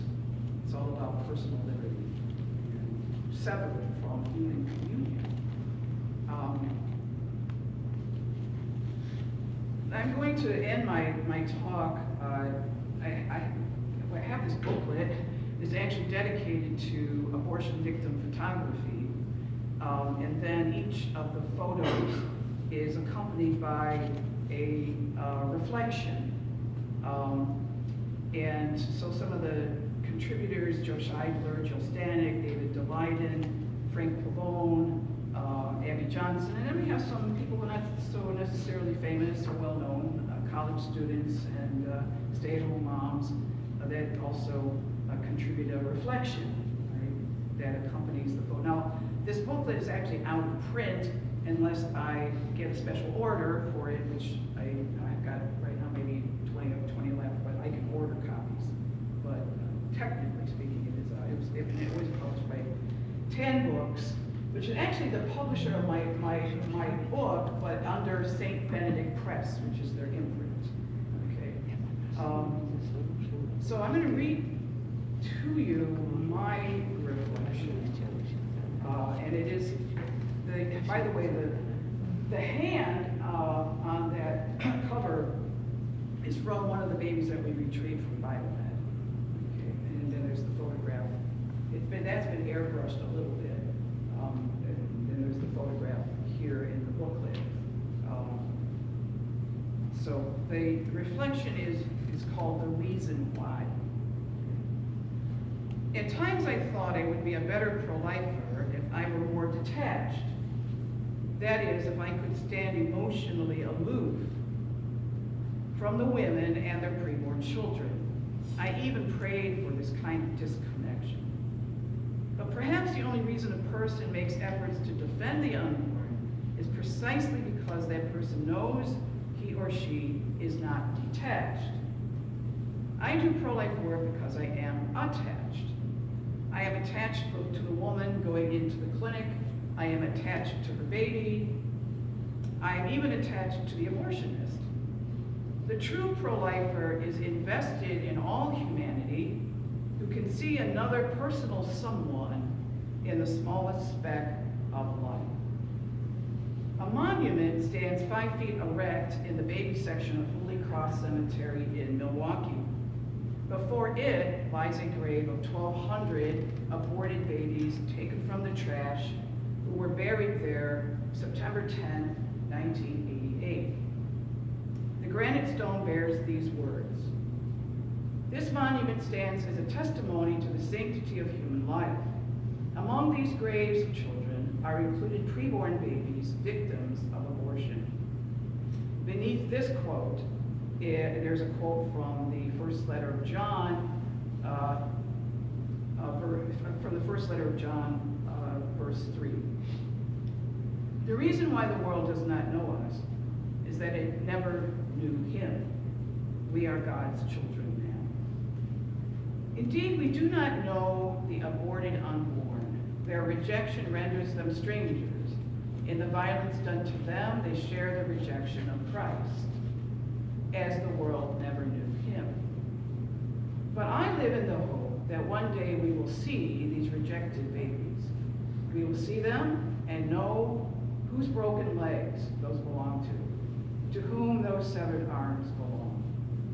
It's all about personal liberty, severed from human communion. I'm going to end my talk. I have this booklet. It's actually dedicated to abortion victim photography. And then each of the photos is accompanied by a reflection. And so some of the contributors, Joe Scheidler, Jill Stanek, David DeLeiden, Frank Pavone, Abby Johnson, and then we have some people who are not so necessarily famous or well-known, college students and stay-at-home moms that also contribute a reflection, right, that accompanies the photo. Now, this booklet is actually out of print unless I get a special order for it, which I've got right now maybe 20 left, but I can order copies. But technically speaking, it was published by 10 Books, which is actually the publisher of my book, but under St. Benedict Press, which is their imprint. Okay. So I'm going to read to you my reflection, and it is, by the way, the hand on that cover is from one of the babies that we retrieved from Biomed. Okay, and then there's the photograph. That's been airbrushed a little bit. And there's the photograph here in the booklet. So the reflection is called The Reason Why. At times I thought I would be a better pro-lifer if I were more detached. That is, if I could stand emotionally aloof from the women and their preborn children. I even prayed for this kind of disconnection. But perhaps the only reason a person makes efforts to defend the unborn is precisely because that person knows he or she is not detached. I do pro-life work because I am attached. I am attached to the woman going into the clinic. I am attached to her baby. I am even attached to the abortionist. The true pro-lifer is invested in all humanity who can see another personal someone in the smallest speck of life. A monument stands 5 feet erect in the baby section of Holy Cross Cemetery in Milwaukee. Before it lies a grave of 1,200 aborted babies taken from the trash who were buried there September 10, 1988. The granite stone bears these words: "This monument stands as a testimony to the sanctity of human life. Among these graves of children are included preborn babies, victims of abortion." Beneath this quote, there's a quote from the first letter of John, verse 3. The reason why the world does not know us is that it never knew him. We are God's children now. Indeed, we do not know the aborted unborn. Their rejection renders them strangers. In the violence done to them, they share the rejection of Christ, as the world never knew him. But I live in the hope that one day we will see these rejected babies. We will see them and know whose broken legs those belong to whom those severed arms belong,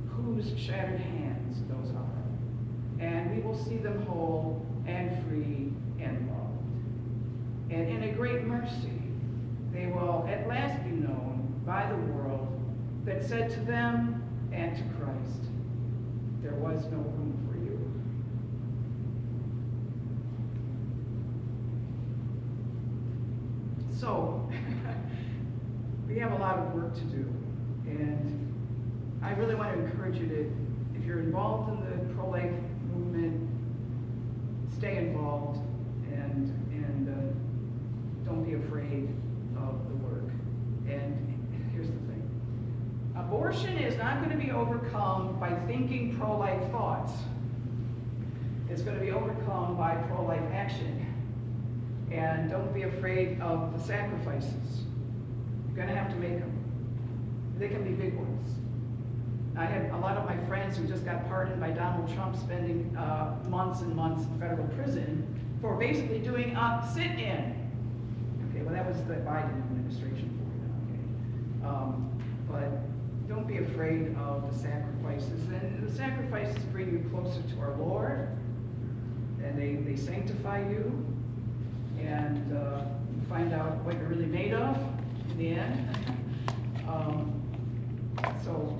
whose shattered hands those are. And we will see them whole and free and loved. And in a great mercy, they will at last be known by the world that said to them and to Christ, "There was no room for you." So, we have a lot of work to do, and I really want to encourage you to, if you're involved in the pro-life movement, stay involved and don't be afraid of the work. And here's the thing. Abortion is not going to be overcome by thinking pro-life thoughts. It's going to be overcome by pro-life action. And don't be afraid of the sacrifices. You're going to have to make them. They can be big ones. I had a lot of my friends who just got pardoned by Donald Trump spending months and months in federal prison for basically doing a sit-in. Okay, well that was the Biden administration for you. Okay, but be afraid of the sacrifices. And the sacrifices bring you closer to our Lord, and they sanctify you, and you find out what you're really made of in the end. So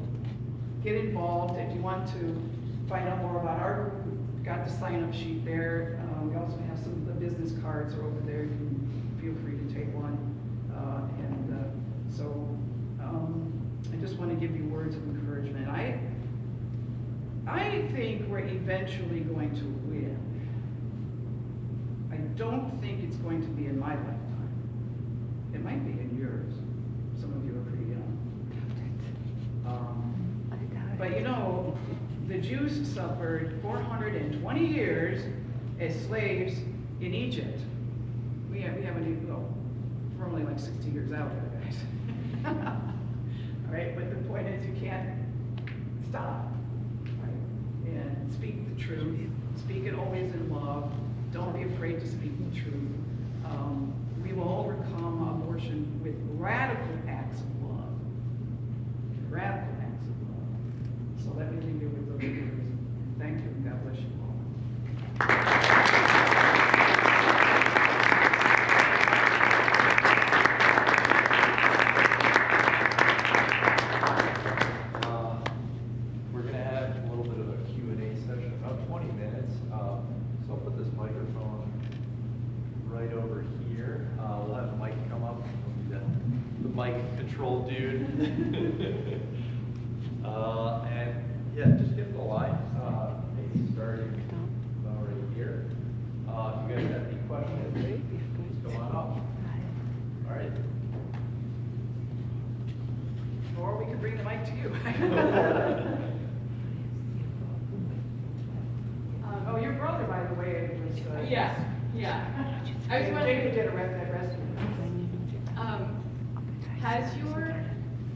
get involved. If you want to find out more about our group, we've got the sign-up sheet there. We also have some of the business cards are over there. You can feel free to take one. I just want to give you words of encouragement. I think we're eventually going to win. I don't think it's going to be in my lifetime. It might be in yours. Some of you are pretty young. But you know, the Jews suffered 420 years as slaves in Egypt. We haven't even, we're only like 60 years out there, guys. All right, but the point is you can't stop, right? And speak the truth. Speak it always in love. Don't be afraid to speak the truth. We will overcome abortion with radical acts of love. Radical acts of love. So let me leave you with those words. Thank you, and God bless you all.
We're going to have a little bit of a Q&A session, about 20 minutes. So I'll put this microphone right over here. We'll have the mic come up. The mic control dude. And yeah, just get the line. Maybe starting about right here. If you guys have any questions, just come on up. All right.
Or we can bring the mic to you. Oh, your brother, by the way, was...
Yeah. I was
Jacob
wondering,
did that rescue.
has your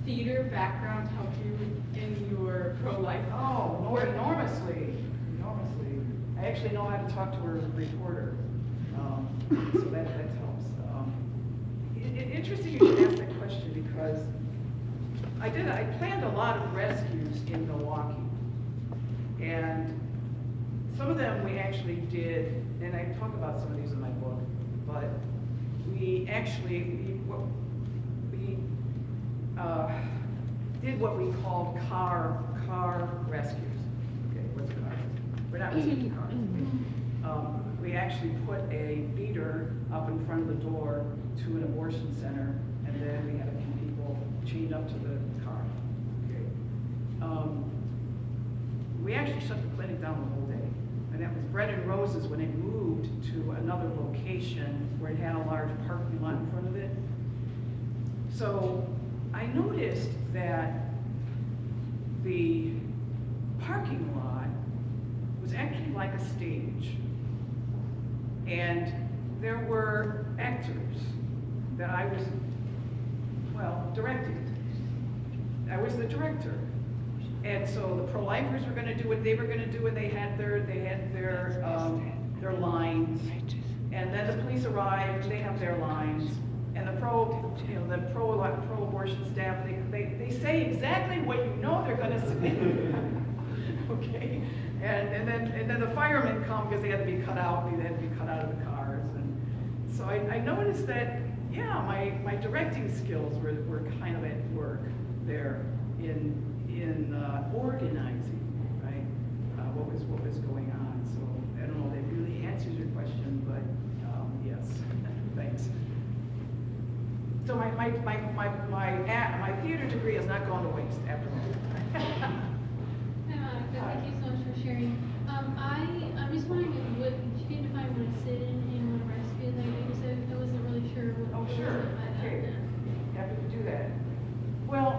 theater background helped you in your pro-life?
Oh, enormously. I actually know how to talk to her reporter, so that helps. Interesting you should ask that question because I planned a lot of rescues in Milwaukee, and some of them we actually did, and I talk about some of these in my book, but we did what we called car rescues. Okay, what's a car? We're not rescuing cars. We actually put a beater up in front of the door to an abortion center, and then we had a few people chained up to the car. Okay. We actually shut the clinic down the whole day, and that was bread and roses when it moved to another location where it had a large parking lot in front of it. So I noticed that the parking lot was actually like a stage. And there were actors that I was, directing. I was the director. And so the pro-lifers were going to do what they were going to do, and they had their lines. And then the police arrived, they have their lines. And the pro-abortion staff, they say exactly what you know they're going to say. Okay, and then the firemen come because they had to be cut out. They had to be cut out of the cars, and so I noticed that my directing skills were kind of at work there in organizing, right? What was going on. So I don't know if that really answers your question, but yes, thanks. So my theater degree has not gone to waste after all.
Thank you so much for sharing. I'm just wondering if you can define what a sit-in and what a rescue is. I know you said I wasn't really sure what
Oh, sure.
was by that.
Okay. Happy to do that. Well,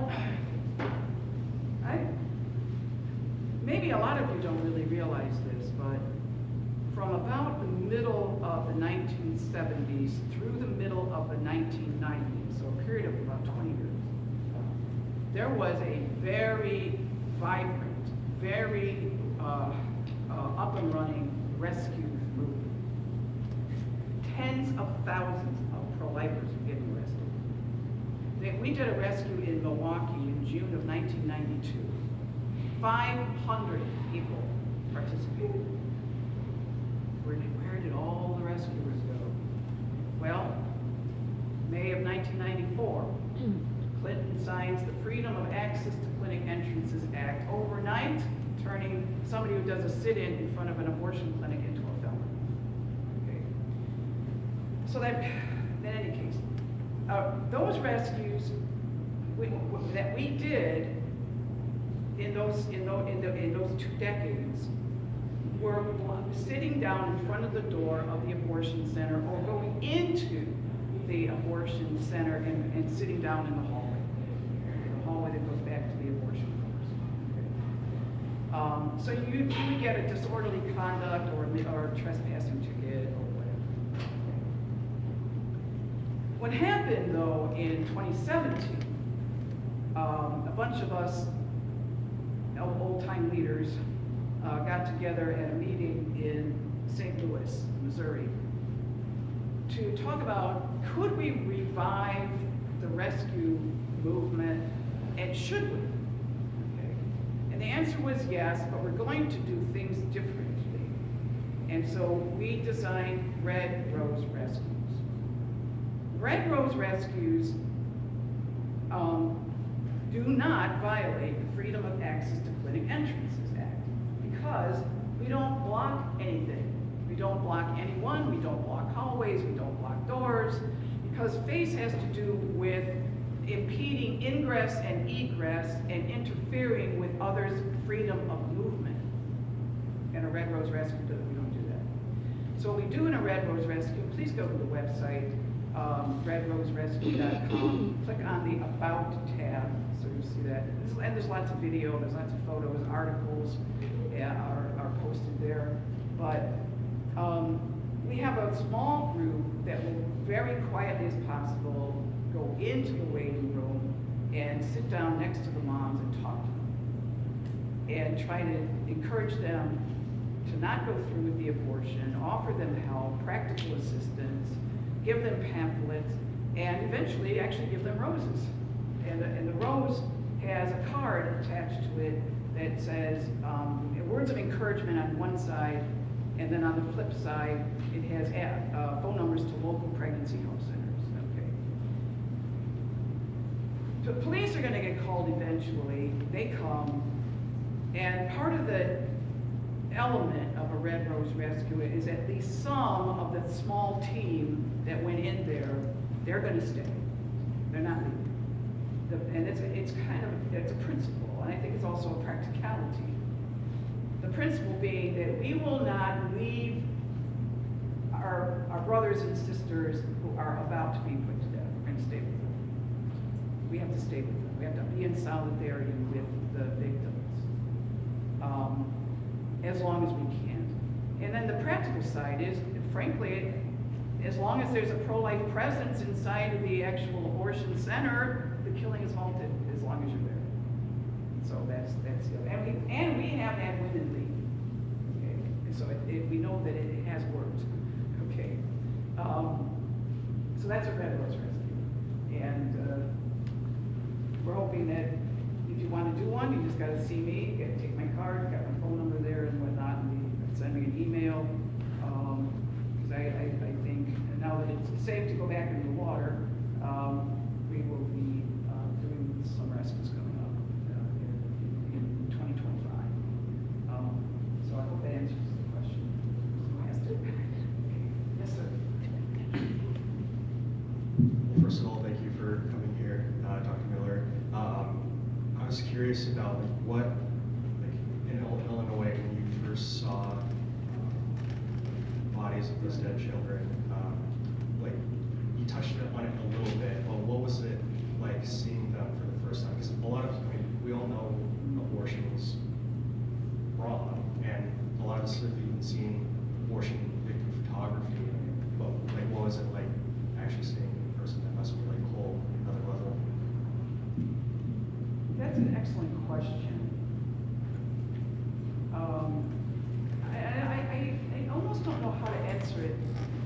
maybe a lot of you don't really realize this, but from about the middle of the 1970s through the middle of the 1990s, so a period of about 20 years, there was a very vibrant, very up and running rescue movement. Tens of thousands of pro-lifers were getting arrested. We did a rescue in Milwaukee in June of 1992. 500 people participated. Where did all the rescuers go? Well, May of 1994, Clinton signs the Freedom of Access to Clinic Entrances Act overnight, turning somebody who does a sit-in front of an abortion clinic into a felon. Okay. So that, in any case, those rescues that we did in those 2 decades were sitting down in front of the door of the abortion center or going into the abortion center and sitting down in the hallway. The hallway that goes back to the abortion rooms. So you would get a disorderly conduct or a trespassing ticket or whatever. What happened though in 2017, a bunch of us old-time leaders got together at a meeting in St. Louis, Missouri, to talk about, could we revive the rescue movement, and should we? Okay. And the answer was yes, but we're going to do things differently. And so we designed Red Rose Rescues. Red Rose Rescues do not violate the Freedom of Access to Clinic Entrances Act, because we don't block anything. We don't block anyone, we don't block hallways, we don't block doors, because FACE has to do with impeding ingress and egress and interfering with others' freedom of movement. And a Red Rose Rescue, we don't do that. So what we do in a Red Rose Rescue, please go to the website, redroserescue.com, click on the About tab, so you see that. And there's lots of video, there's lots of photos, articles are posted there. But we have a small group that will very quietly as possible go into the waiting room and sit down next to the moms and talk to them. And try to encourage them to not go through with the abortion, offer them help, practical assistance, give them pamphlets, and eventually actually give them roses. And the rose has a card attached to it that says words of encouragement on one side, and then on the flip side, it has phone numbers to local pregnancy health centers. Okay. So police are going to get called eventually. They come, and part of the element of a Red Rose Rescue is at least some of the small team that went in there, they're going to stay. They're not leaving. And it's a principle, and I think it's also a practicality. The principle being that we will not leave our brothers and sisters who are about to be put to death. We're going to stay with them. We have to stay with them. We have to be in solidarity with the victims as long as we can. And then the practical side is, frankly, as long as there's a pro-life presence inside of the actual abortion center, the killing is halted as long as you're there. So that's the other. And we have had women leave. Okay, and so we know that it has worked. Okay, so that's a Red Rose Rescue, and we're hoping that if you want to do one, you just got to see me, take my card, got my phone number there and whatnot, and send me an email. Because I think now that it's safe to go back into the water, we will be doing some rescues coming up in 2025. So I hope that answers the question. Who asked it? Okay. Yes, sir.
Well, first of all, thank you for coming here, Dr. Miller. I was curious about what, in Illinois, when you first saw bodies of those dead children, you touched on it a little bit, but what was it like seeing them for the first time? Because a lot of, we all know abortion is wrong, and a lot of us have even seen abortion victim photography, but what was it like actually seeing it in person? That must be a whole another level.
That's an excellent question. I almost don't know how to answer it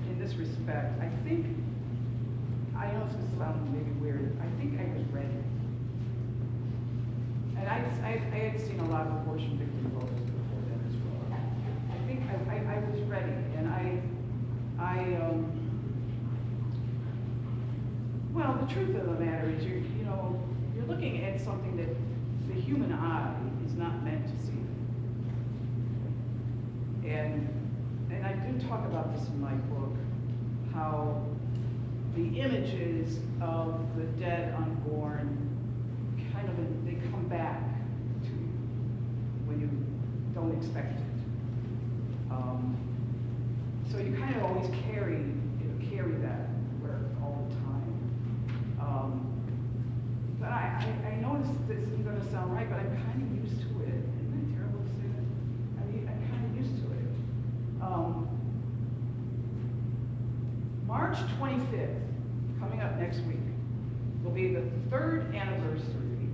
in this respect. I think I know it's gonna sound maybe weird, I think I was ready. And I had seen a lot of abortion victim photos before that as well. I think I was ready, and well, the truth of the matter is, you're looking at something that the human eye is not meant to see. And I do talk about this in my book, how the images of the dead unborn they come back to you when you don't expect it. So you kind of always carry that all the time. But I know this isn't going to sound right, but I'm kind of used to it. Isn't it terrible to say that? I'm kind of used to it. March 25th, coming up next week, will be the 3rd anniversary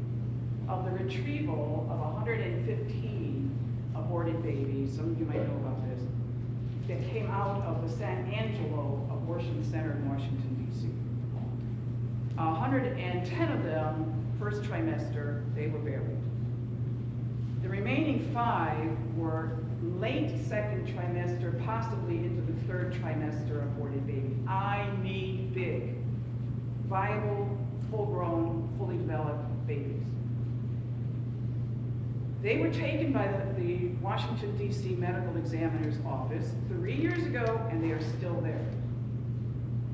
of the retrieval of 115 aborted babies, some of you might know about this, that came out of the San Angelo Abortion Center in Washington, D.C. 110 of them, first trimester, they were buried. The remaining 5 were late 2nd trimester, possibly into the 3rd trimester aborted baby. I mean big, viable, full-grown, fully developed babies. They were taken by the Washington, D.C. Medical Examiner's Office 3 years ago, and they are still there.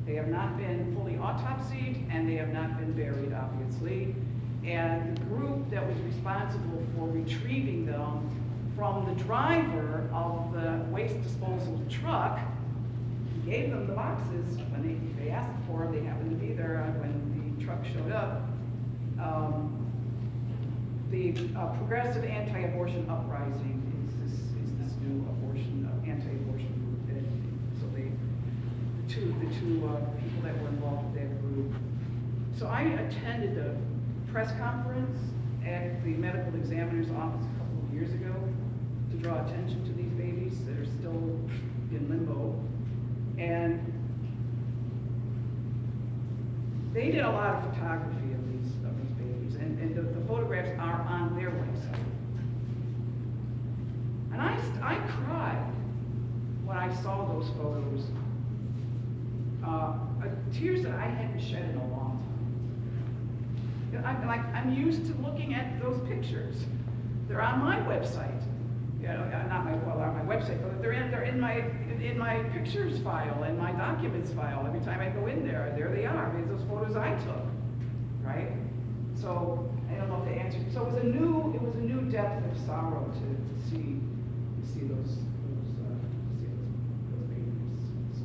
They have not been fully autopsied, and they have not been buried, obviously. And the group that was responsible for retrieving them from the driver of the waste disposal truck gave them the boxes when they asked for them. They happened to be there when the truck showed up. The Progressive Anti-Abortion Uprising is this new anti-abortion group. So the two people that were involved with that group. So I attended a press conference at the medical examiner's office a couple of years ago to draw attention to these babies that are still in limbo. And they did a lot of photography of these babies, and the photographs are on their website. And I cried when I saw those photos, tears that I hadn't shed in a long time. I'm used to looking at those pictures. They're on my website. Not on my website, but they're in my pictures file and my documents file. Every time I go in there they are. These those photos I took, right? So I don't know if they answered. So it was a new depth of sorrow to see those babies. So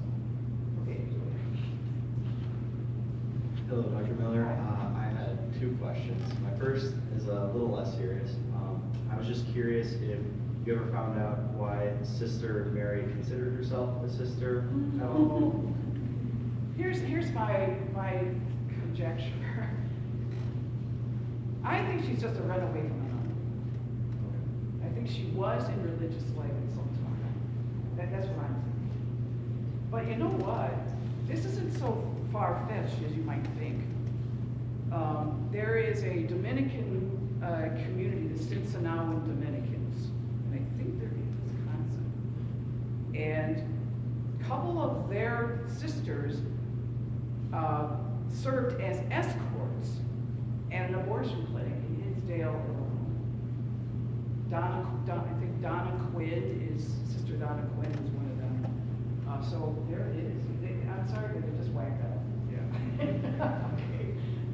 okay.
Hello, Dr. Miller. I had 2 questions. My first is a little less serious. I was just curious if you ever found out why Sister Mary considered herself a sister at all?
Here's my conjecture. I think she's just a runaway from her mother. I think she was in religious life at some time. That's what I'm thinking. But you know what? This isn't so far-fetched as you might think. There is a Dominican community, the Cincinnati Dominicans, and I think they're in Wisconsin. And a couple of their sisters served as escorts at an abortion clinic in Hinsdale, Illinois. I think Donna Quinn Sister Donna Quinn is one of them. So there it is. I'm sorry, but they just whacked out. Yeah. Okay.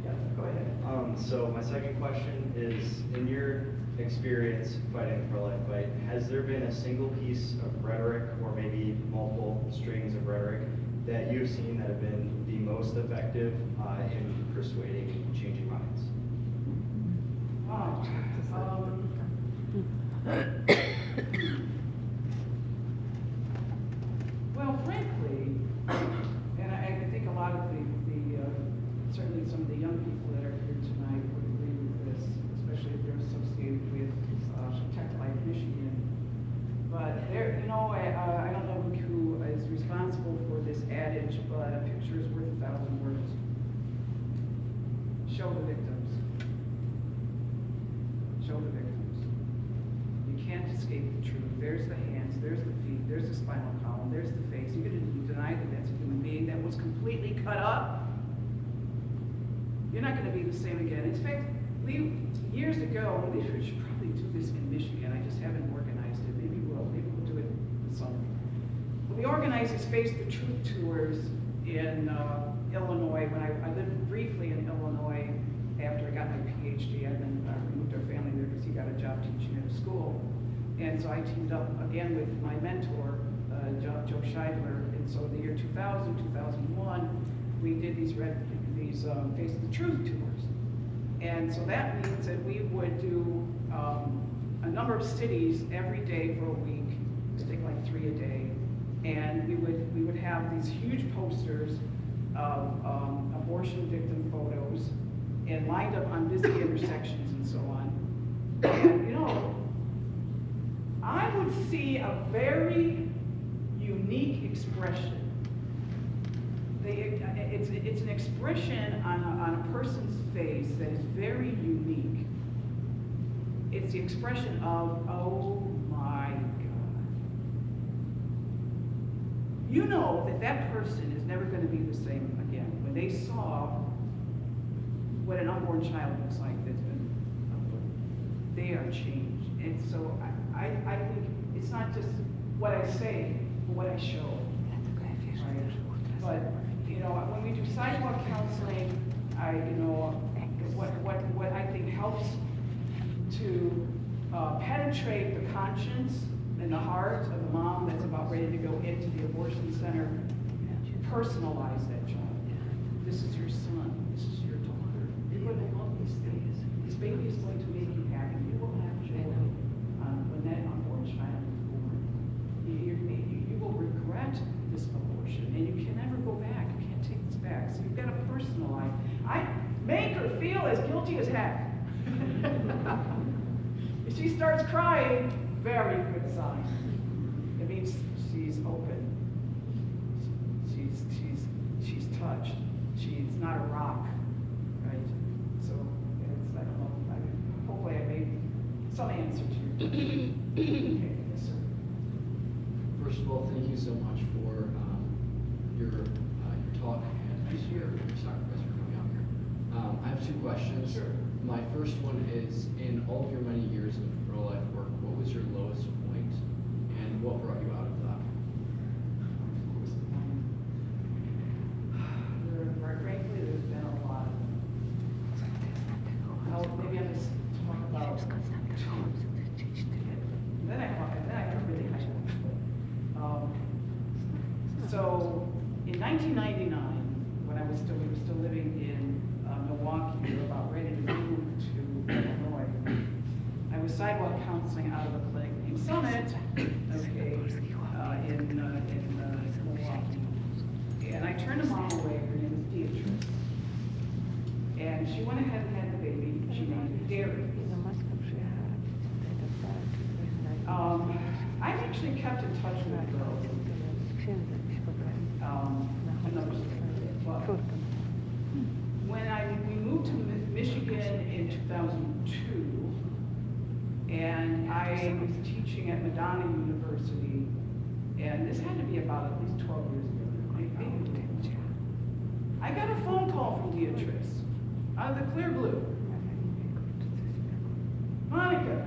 Yeah, go ahead.
So my second question is, in your experience fighting for life fight, has there been a single piece of rhetoric or maybe multiple strings of rhetoric that you've seen that have been the most effective in persuading and changing minds?
Wow. Well, frankly, and I think a lot of the certainly some of the young people that are here tonight would agree with this, especially if they're associated with Protect Life Michigan. But there, I don't know who is responsible for this adage, but a picture is worth 1,000 words. show the victims. You can't escape the truth. There's the hands, there's the feet, there's the spinal column, there's the face. You're going to deny that that's a human being that was completely cut up. You're not going to be the same again. In fact, years ago, we should probably do this in Michigan. I just haven't organized it. Maybe we'll do it this summer. We organized these Face the Truth tours in Illinois. When I lived briefly in Illinois after I got my PhD, and then we moved our family there because he got a job teaching at a school. And so I teamed up again with my mentor, Joe Scheidler. And so in the year 2000, 2001, we did these Face the Truth tours. And so that means that we would do a number of cities every day for a week. It would take like 3 a day. And we would have these huge posters of abortion victim photos and lined up on busy intersections and so on. And you know, I would see a very unique expression. It's an expression on a person's face that is very unique. It's the expression of, oh my God. You know that that person is never going to be the same again. When they saw what an unborn child looks like that's been aborted, they are changed. And so I think it's not just what I say, but what I show. Right? But you know, when we do sidewalk counseling, what I think helps to penetrate the conscience and the heart of the mom that's about ready to go into the abortion center, personalize that child. This is your son. This is your daughter. You're going to love these things. This baby is going to make you happy. You will have joy when that unborn child is born. You will regret this abortion, and you can never go back. You can't take this back. So you've got to personalize. I make her feel as guilty as heck. If she starts crying, very good sign. It means she's open. She's touched. She's not a rock, right? So it's, I don't know. Hopefully I made some answer to your question. Okay, yes, sir.
First of all, thank you so much for your talk and your sacrifice for coming out here. I have 2 questions.
Sure.
My first one is, in all of your many years of pro-life work, what was your lowest point, and what brought you out of that?
Frankly, there's been a lot of them. Maybe I just talk about then I have a really high one. So in 1999, when we were still living in Milwaukee, we were about ready to move to Illinois. I was sidewalk counseling out of a clinic named Summit, okay, in Milwaukee. And I turned a mom away. Her name was Beatrice. And she went ahead and had the baby. She named it Darius. I've actually kept in touch with the girl. Another story. But when we moved to Michigan in 2002, and I was teaching at Madonna University, and this had to be about at least 12 years ago. I got a phone call from Beatrice out of the clear blue. Monica,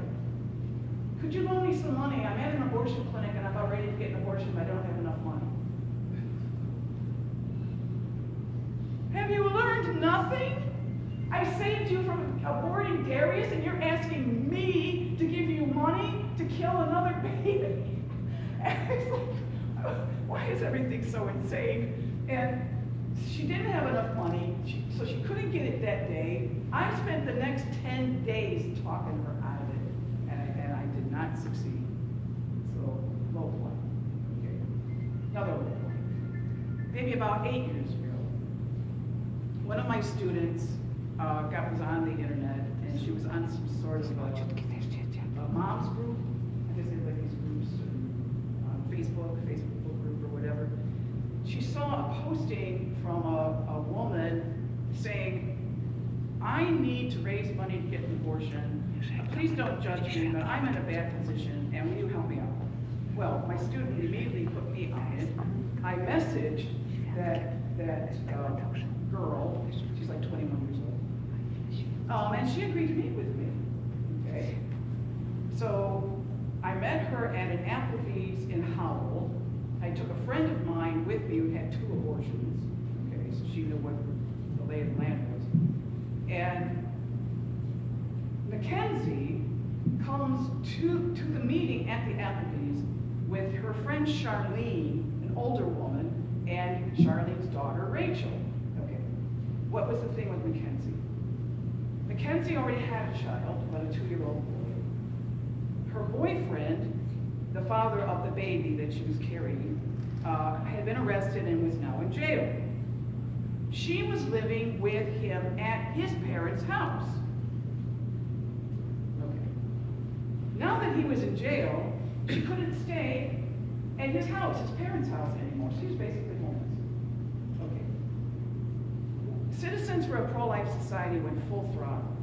could you loan me some money? I'm at an abortion clinic and I'm about ready to get an abortion, but I don't have enough money. Have you learned nothing? I saved you from aborting Darius, and you're asking me to give you money to kill another baby. And it's like, why is everything so insane? And she didn't have enough money, so she couldn't get it that day. I spent the next 10 days talking her out of it, and I did not succeed. So, low point. Okay. Another low point. Maybe about 8 years ago, one of my students was on the internet, and she was on some sort of a mom's group. I guess they like these groups on Facebook book group or whatever. She saw a posting from a woman saying, I need to raise money to get an abortion. Please don't judge me, but I'm in a bad position, and will you help me out? Well, my student immediately put me on it. I messaged that girl, she's like 21 years old, and she agreed to meet with me, okay? So I met her at an Applebee's in Howell. I took a friend of mine with me who had 2 abortions, okay, so she knew what the lay of the land was. And Mackenzie comes to the meeting at the Applebee's with her friend Charlene, an older woman, and Charlene's daughter Rachel. Okay, what was the thing with Mackenzie? Mackenzie already had a child, about a 2-year-old boy. Her boyfriend, the father of the baby that she was carrying, had been arrested and was now in jail. She was living with him at his parents' house. Okay. Now that he was in jail, she couldn't stay at his house, his parents' house anymore. She was basically homeless. Okay. Citizens for a Pro-Life Society went full throttle.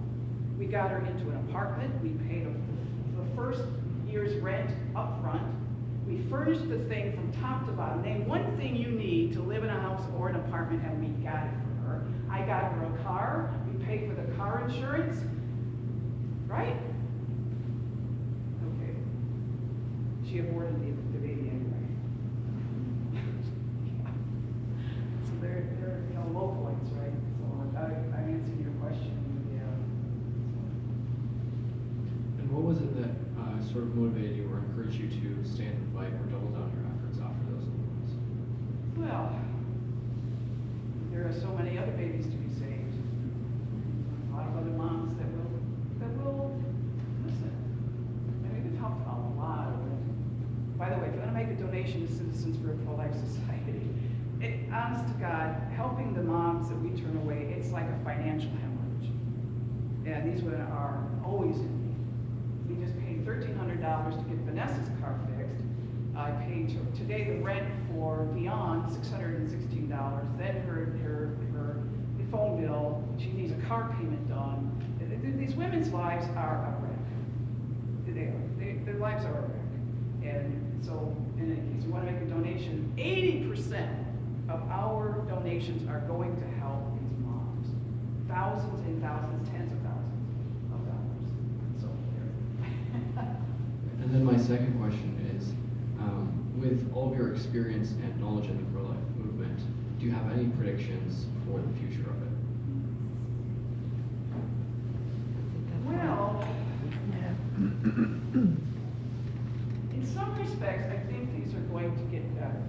We got her into an apartment. We paid the first year's rent up front. We furnished the thing from top to bottom. Name one thing you need to live in a house or an apartment, and we got it for her. I got her a car. We paid for the car insurance. Right? Okay. She aborted the baby anyway. So they're low points, right? So I answered your question. Yeah.
And what was it that sort of motivated you or encouraged you to stand and fight or double down your efforts after those abortions?
Well, there are so many other babies to be saved. A lot of other moms that will listen. I mean, we've helped a lot of them. By the way, if you want to make a donation to Citizens for a Pro-Life Society, honest to God, helping the moms that we turn away, it's like a financial hemorrhage. And these women are always in need. We just paid $1,300 to get Vanessa's car fixed. I paid today the rent for Beyond, $616. Then her phone bill. She needs a car payment done. These women's lives are a wreck. They are. Their lives are a wreck. And so, in any case, you want to make a donation. 80% of our donations are going to help these moms. Thousands and thousands, tens of thousands of dollars. So there.
And then my second question is, with all of your experience and knowledge in the pro-life movement, do you have any predictions for the future of it?
Well, in some respects, I think these are going to get better.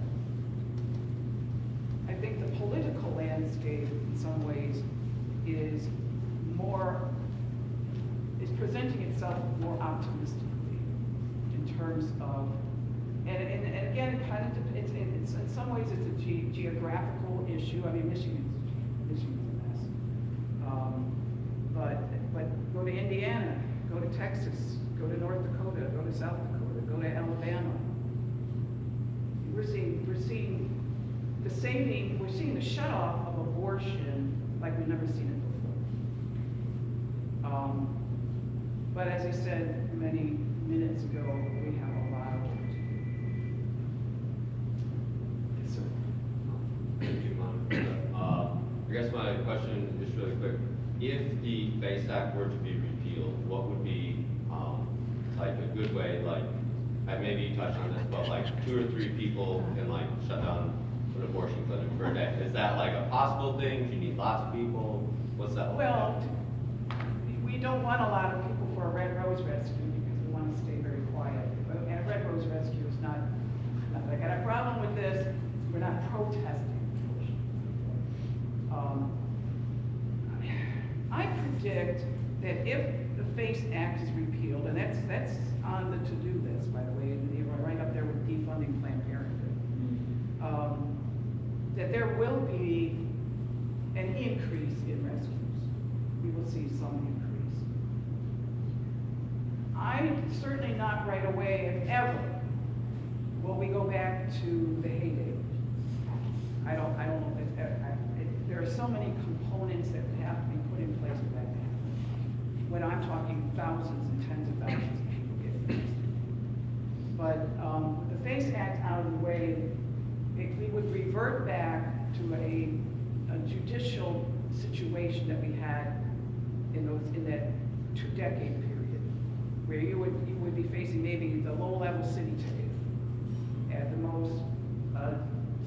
I think the political landscape, in some ways, is presenting itself more optimistically in terms of, and again, it kind of it's in some ways it's a geographical issue. I mean, Michigan's a mess. But go to Indiana, go to Texas, go to North Dakota, go to South Dakota, go to Alabama. We're seeing the shut-off of abortion like we've never seen it before. But as I said many minutes ago, we have a lot of work to do. Yes, sir.
Thank you, Monica. I guess my question is really quick. If the FACE Act were to be repealed, what would be like a good way, like, maybe you touched on this, but like 2 or 3 people can like shut down an abortion clinic per day? Is that like a possible thing? Do you need lots of people? What's that like?
Well, we don't want a lot of people for a Red Rose Rescue because we want to stay very quiet. And a Red Rose Rescue is not I got a problem with this. We're not protesting. I predict that if the FACE Act is repealed, and that's on the to-do list, by the way, and right up there with defunding Planned Parenthood, that there will be an increase in rescues. We will see some increase. Certainly not right away, if ever, will we go back to the heyday. I don't know. There are so many components components that would have to be put in place for that to happen. When I'm talking thousands and tens of thousands of people get fixed. But with the FACE Act out of the way, we would revert back to a judicial situation that we had in that 2-decade period, where you would be facing maybe the low-level city ticket, at the most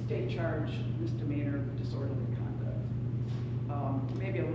state charge misdemeanor disorderly conduct, maybe a